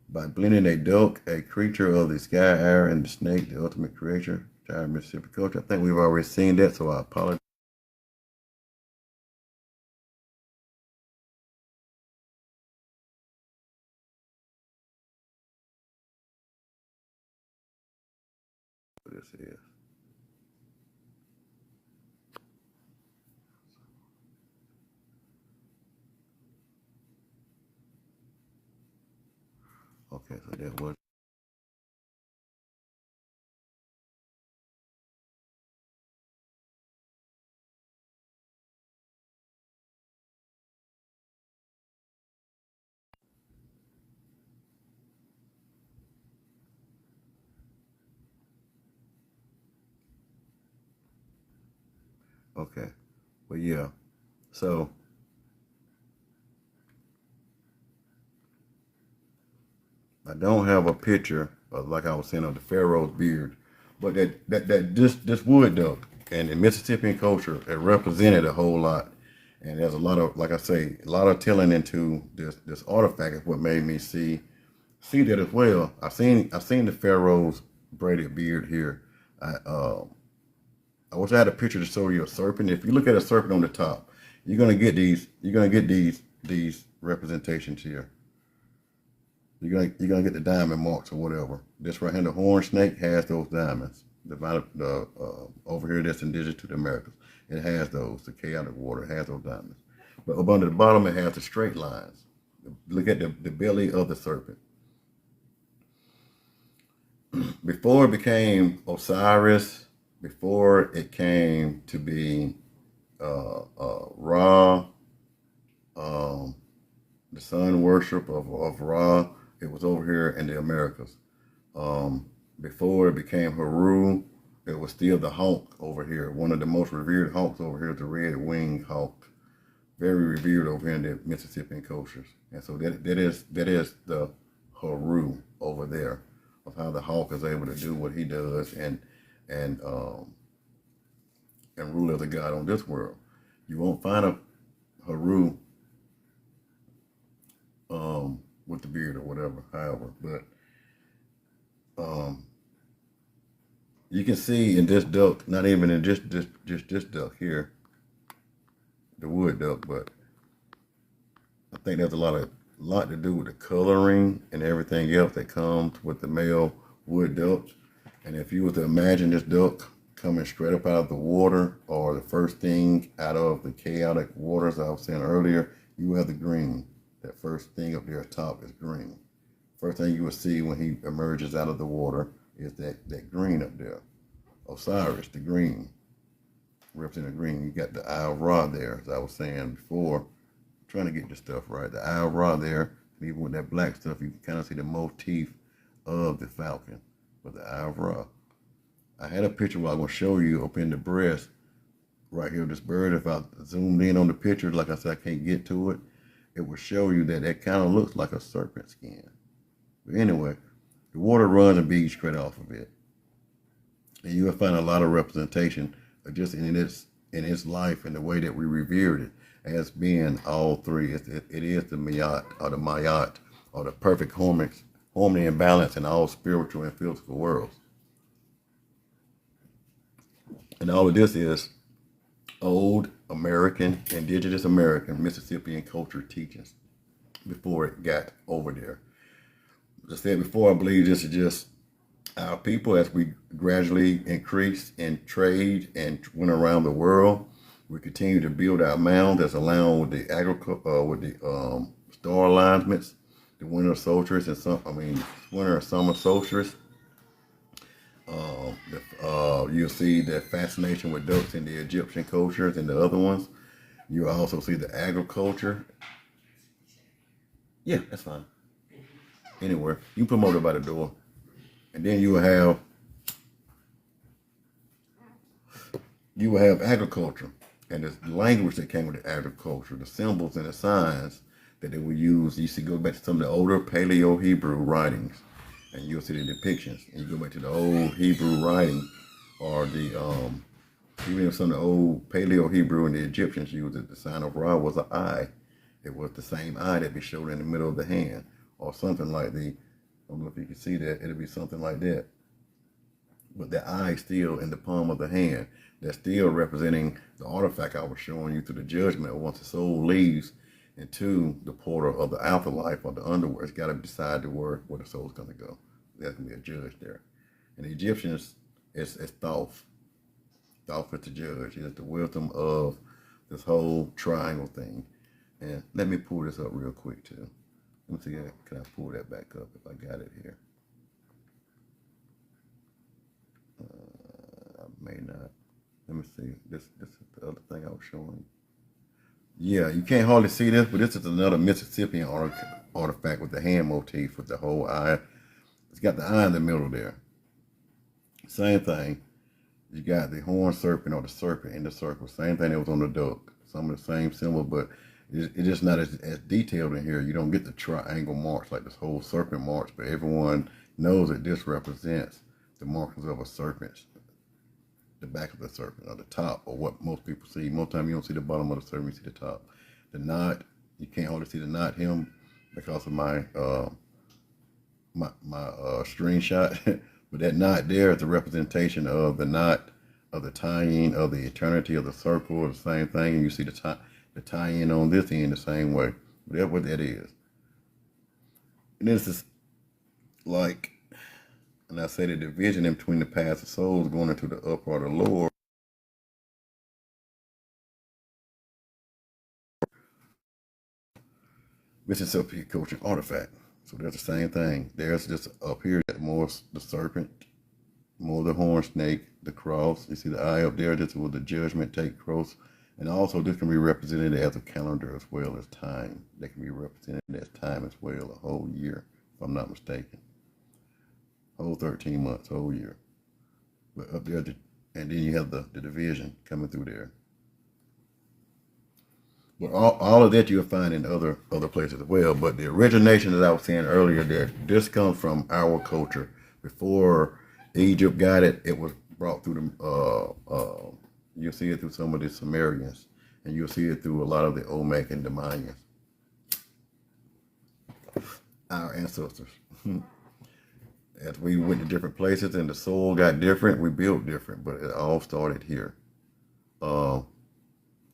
By blending a duck, a creature of the sky, air, and the snake, the ultimate creature, child Mississippi culture. I think we've already seen that, so I apologize. This is. Okay, so that was. Okay, but yeah, so I don't have a picture of, like I was saying, of the Pharaoh's beard, but this wood duck and the Mississippian culture, it represented a whole lot, and there's a lot of, like I say, a lot of telling into this artifact is what made me see that as well. I've seen the Pharaoh's braided beard here. I wish I had a picture to show you a serpent. If you look at a serpent on the top, you're gonna get these representations here. You're gonna get the diamond marks or whatever. This right here, the horned snake has those diamonds. The over here that's indigenous to the Americas, it has those. The chaotic water has those diamonds. But up under the bottom, it has the straight lines. Look at the belly of the serpent. Before it became Osiris, before it came to be Ra, the sun worship of Ra, it was over here in the Americas. Before it became Haru, it was still the hawk over here. One of the most revered hawks over here is the red-winged hawk. Very revered over here in the Mississippian cultures. And so that is the Haru over there, of how the hawk is able to do what he does and rule as a god on this world. You won't find a Haru with the beard or whatever, however, but you can see in this duck, not even in just this duck here, the wood duck, but I think there's a lot to do with the coloring and everything else that comes with the male wood ducks. And if you were to imagine this duck coming straight up out of the water, or the first thing out of the chaotic waters I was saying earlier, you have the green. That first thing up there top is green. first thing you will see when he emerges out of the water is that green up there. Osiris, the green, representing green. You got the Eye of Ra there, as I was saying before. I'm trying to get this stuff right. The Eye of Ra there, and even with that black stuff, you can kind of see the motif of the falcon, with the Eye of Ra. I had a picture where I'm going to show you up in the breast, right here, this bird. If I zoomed in on the picture, like I said, I can't get to it, it will show you that it kind of looks like a serpent skin. But anyway, the water runs and beads straight off of it. And you will find a lot of representation of just in its life and the way that we revered it as being all three. It is the Mayat, or the Mayat, or the perfect harmony and balance in all spiritual and physical worlds. And all of this is old American, indigenous American, Mississippian culture teachings before it got over there. As I said before, I believe this is just our people as we gradually increase in trade and went around the world. We continue to build our mound that's aligned with the star alignments, the winter solstice and winter and summer solstice. You'll see that fascination with ducks in the Egyptian cultures and the other ones. You'll also see the agriculture. Yeah, that's fine. Anywhere. You can promote it by the door. And then you will have agriculture. And the language that came with the agriculture, the symbols and the signs that they would use. You see, go back to some of the older Paleo-Hebrew writings, and you'll see the depictions. And you go back to the old Hebrew writing, or the even some of the old Paleo-Hebrew and the Egyptians used it. The sign of Ra was an eye. It was the same eye that be shown in the middle of the hand, or something like I don't know if you can see that. It'll be something like that. But the eye still in the palm of the hand. That's still representing the artifact I was showing you through the judgment. Once the soul leaves into the portal of the afterlife or the underworld, it's got to decide where the soul's going to go. There's going to be a judge there. And the Egyptians, it's Thoth. Thoth is the judge. It's the wisdom of this whole triangle thing. And let me pull this up real quick too. Let me see, can I pull that back up if I got it here? I may not. Let me see. This is the other thing I was showing you. Yeah, you can't hardly see this, but this is another Mississippian artifact with the hand motif with the whole eye. It's got the eye in the middle there. Same thing. You got the horned serpent or the serpent in the circle. Same thing that was on the duck. Some of the same symbol, but it's just not as detailed in here. You don't get the triangle marks like this whole serpent marks, but everyone knows that this represents the markings of a serpent. The back of the serpent, or the top, or what most people see. Most time you don't see the bottom of the serpent, you see the top. The knot, you can't hardly see the knot hem because of my screenshot. But that knot there is a representation of the knot, of the tie-in of the eternity of the circle, the same thing. And you see the tie-in on this end the same way. But that's what that is. And this is like, and I say the division in between the paths of souls going into the upper or the lower. Mississippi culture artifact. So there's the same thing. There's just up here that more the serpent, more the horn snake, the cross. You see the eye up there. This is where the judgment take cross. And also this can be represented as a calendar as well as time. They can be represented as time as well, a whole year, if I'm not mistaken. Whole 13 months, whole year. But up there, and then you have the division coming through there. But all of that you'll find in other places as well. But the origination, as I was saying earlier, that this comes from our culture. Before Egypt got it, it was brought through the, you'll see it through some of the Sumerians. And you'll see it through a lot of the Olmec and the Mayans. Our ancestors. As we went to different places and the soul got different, we built different, but it all started here.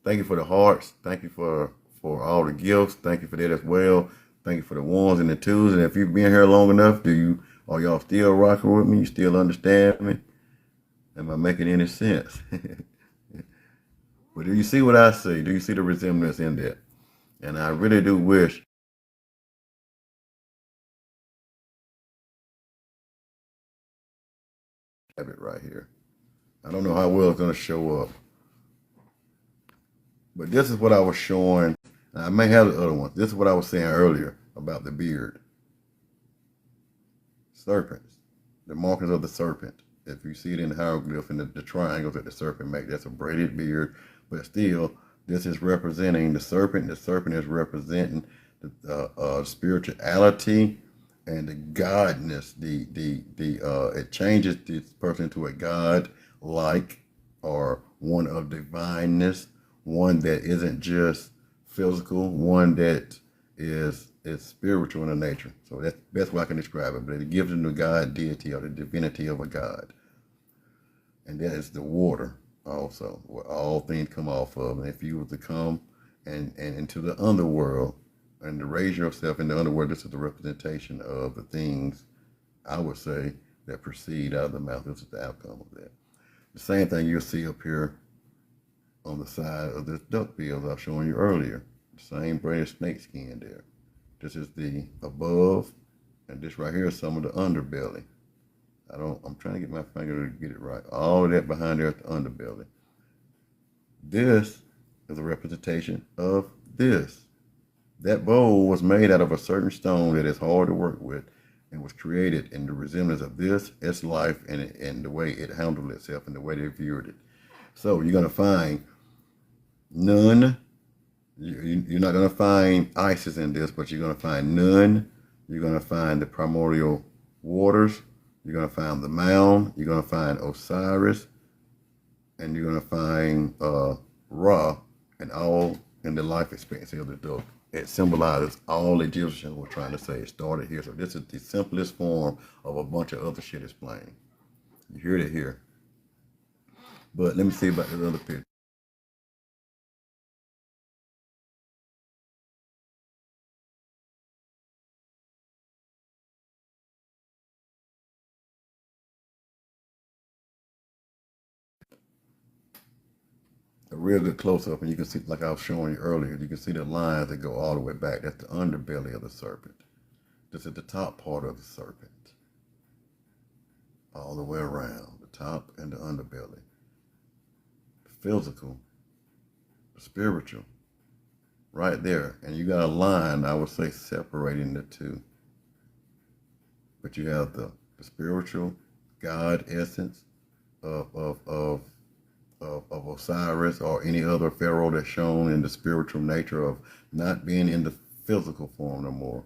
Thank you for the hearts. Thank you for all the gifts. Thank you for that as well. Thank you for the ones and the twos. And if you've been here long enough, are y'all still rocking with me? You still understand me? Am I making any sense? But do you see what I see? Do you see the resemblance in that? And I really do wish Have it right here. I don't know how well it's going to show up, but this is what I was showing. I may have the other one. This is what I was saying earlier about the beard. Serpents, the markings of the serpent. If you see it in the hieroglyph and the triangles that the serpent makes, that's a braided beard. But still, this is representing the serpent. The serpent is representing the spirituality and the godness. It changes this person into a god-like or one of divineness, one that isn't just physical, one that is spiritual in nature. So that's the best way I can describe it. But it gives them the God deity or the divinity of a God. And that is the water also, where all things come off of. And if you were to come and into the underworld and to raise yourself in the underworld, this is the representation of the things, I would say, that proceed out of the mouth. This is the outcome of that. The same thing you'll see up here on the side of this duck bill I was showing you earlier. The same braided snake skin there. This is the above, and this right here is some of the underbelly. I'm trying to get my finger to get it right. All of that behind there is the underbelly. This is a representation of this. That bowl was made out of a certain stone that is hard to work with and was created in the resemblance of this, its life, and the way it handled itself and the way they viewed it. So you're going to find none. You're not going to find Isis in this, but you're going to find Nun. You're going to find the primordial waters. You're going to find the mound. You're going to find Osiris. And you're going to find Ra, and all in the life expectancy of the duck. It symbolizes all Egyptians were trying to say. It started here. So this is the simplest form of a bunch of other shit explained. You hear it here. But let me see about this other picture. A real good close-up, and you can see, like I was showing you earlier, you can see the lines that go all the way back. That's the underbelly of the serpent. This is the top part of the serpent. All the way around, the top and the underbelly. The physical, the spiritual, right there. And you got a line, I would say, separating the two. But you have the spiritual God essence of Osiris or any other pharaoh that's shown in the spiritual nature of not being in the physical form no more.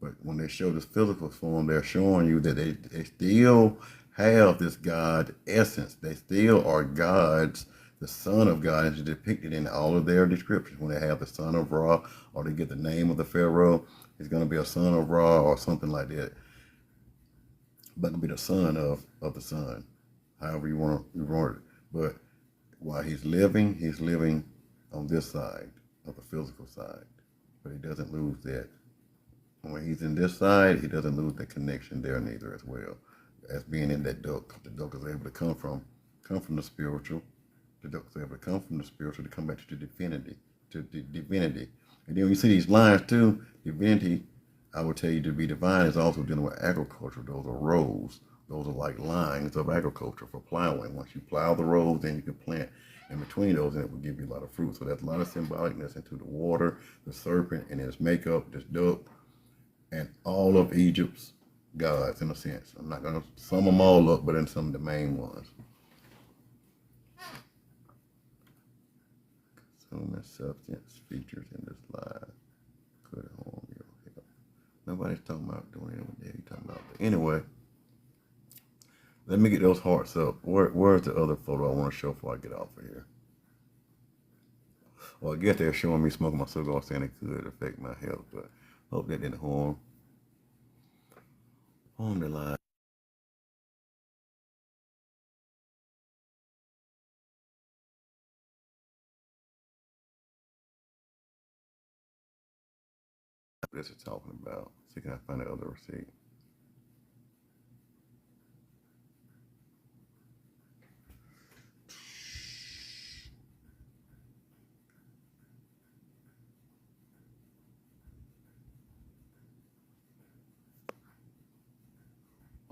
But when they show this physical form, they're showing you that they still have this God essence. They still are gods. The Son of God is depicted in all of their descriptions. When they have the Son of Ra, or they get the name of the pharaoh, it's going to be a Son of Ra or something like that. But it'll be the son of the Son, however you want it. But while he's living on this side of the physical side. But he doesn't lose that. When he's in this side, he doesn't lose the connection there neither as well. As being in that duck. The duck is able to come from the spiritual. The duck is able to come from the spiritual to come back to the divinity. And then when you see these lines too, divinity, I would tell you to be divine is also dealing with agriculture. Those are rows. Those are like lines of agriculture for plowing. Once you plow the rows, then you can plant in between those, and it will give you a lot of fruit. So there's a lot of symbolicness into the water, the serpent, and its makeup, this duck, and all of Egypt's gods, in a sense. I'm not going to sum them all up, but in some of the main ones. Consuming substance features in this live could harm your health. Nobody's talking about doing it with that. You're talking about. But anyway, let me get those hearts up. Where's the other photo I want to show before I get off of here? Well, I guess they're showing me smoking my cigar, saying it could affect my health, but hope that didn't harm the line. This is talking about. See, can I find the other receipt?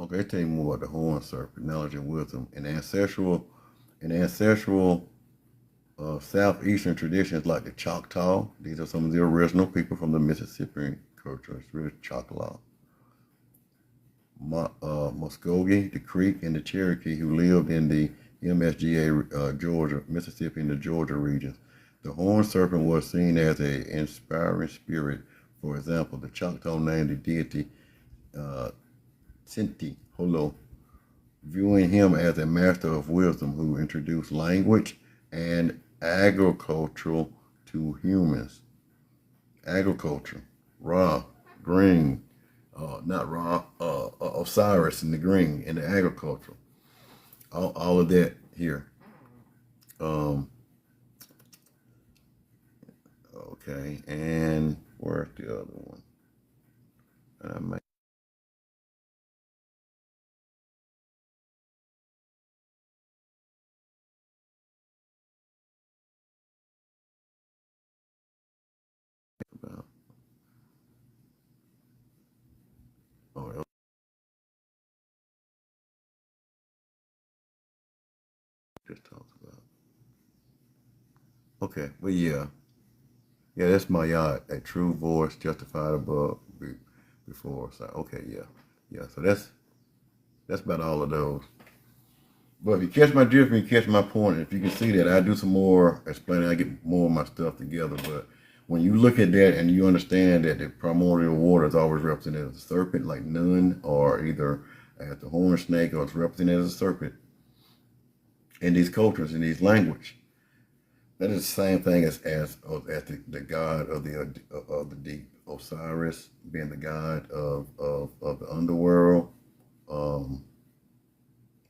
Okay, tell you more about the horn serpent, knowledge and wisdom, and ancestral southeastern traditions like the Choctaw. These are some of the original people from the Mississippian culture. It's really Choctaw. Muskogee, the Creek, and the Cherokee who lived in the MSGA, Georgia, Mississippi, and the Georgia regions. The horned serpent was seen as an inspiring spirit. For example, the Choctaw named the deity Tinti Holo, viewing him as a master of wisdom who introduced language and agriculture to humans. Agriculture, Ra, green, not Ra, Osiris in the green, in the agriculture. All of that here. Okay, and where's the other one? I might about. Oh, it just talks about. Okay, well, yeah, that's my yacht. A true voice justified above before. So okay, yeah. So that's about all of those. But if you catch my drift and you catch my point, if you can see that, I do some more explaining. I get more of my stuff together. But when you look at that and you understand that the primordial water is always represented as a serpent, like Nun, or either as the horned snake, or it's represented as a serpent in these cultures, in these language, that is the same thing as the god of the deep, Osiris being the god of the underworld, um,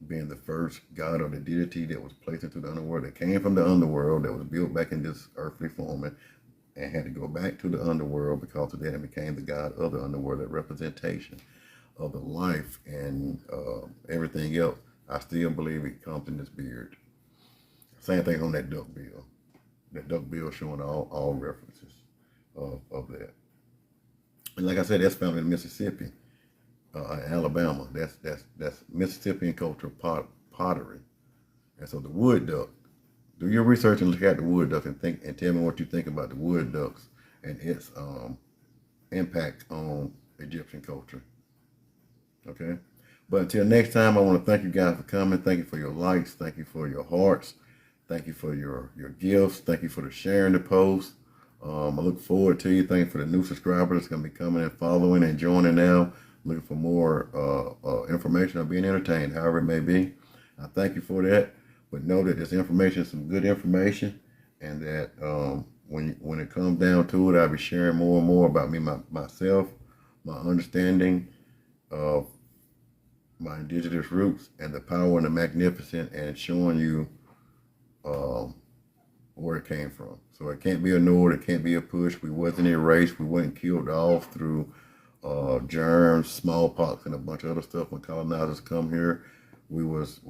being the first god or the deity that was placed into the underworld, that came from the underworld, that was built back in this earthly form, and had to go back to the underworld because of that, and became the god of the underworld, that representation of the life and everything else. I still believe it comes in this beard. Same thing on that duck bill. That duck bill showing all references of that. And like I said, that's found in Mississippi, Alabama. That's Mississippian culture pottery. And so the wood duck. Do your research and look at the wood duck and tell me what you think about the wood ducks and its impact on Egyptian culture. Okay. But until next time, I want to thank you guys for coming. Thank you for your likes. Thank you for your hearts. Thank you for your gifts. Thank you for the sharing the post. I look forward to you. Thank you for the new subscribers that's going to be coming and following and joining now. Looking for more information or being entertained, however it may be. I thank you for that. But know that this information is some good information, and that when it comes down to it, I'll be sharing more and more about me, myself, my understanding of my indigenous roots and the power and the magnificent, and showing you where it came from. So it can't be ignored. It can't be a push. We wasn't erased. We wasn't killed off through germs, smallpox, and a bunch of other stuff. When colonizers come here, we was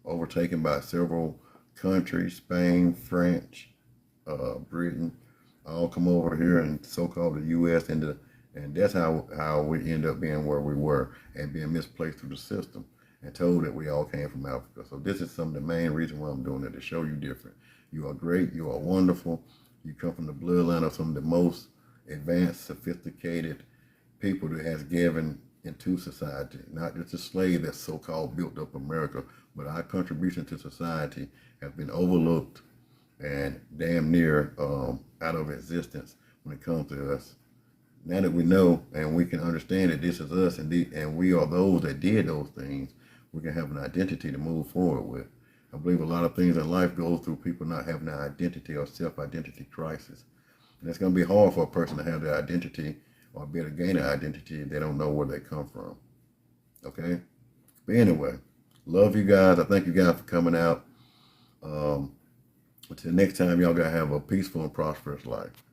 overtaken by several countries: Spain, French, Britain, all come over here and so-called the U.S. and that's how we end up being where we were and being misplaced through the system and told that we all came from Africa. So this is some of the main reason why I'm doing it, to show you different. You are great. You are wonderful. You come from the bloodline of some of the most advanced, sophisticated people that has given into society. Not just a slave that so-called built up America, but our contribution to society has been overlooked and damn near out of existence when it comes to us. Now that we know and we can understand that this is us and we are those that did those things, we can have an identity to move forward with. I believe a lot of things in life goes through people not having an identity or self-identity crisis. And it's going to be hard for a person to have their identity or be able to gain an identity if they don't know where they come from. Okay? But anyway, love you guys. I thank you guys for coming out. Until next time, y'all got to have a peaceful and prosperous life.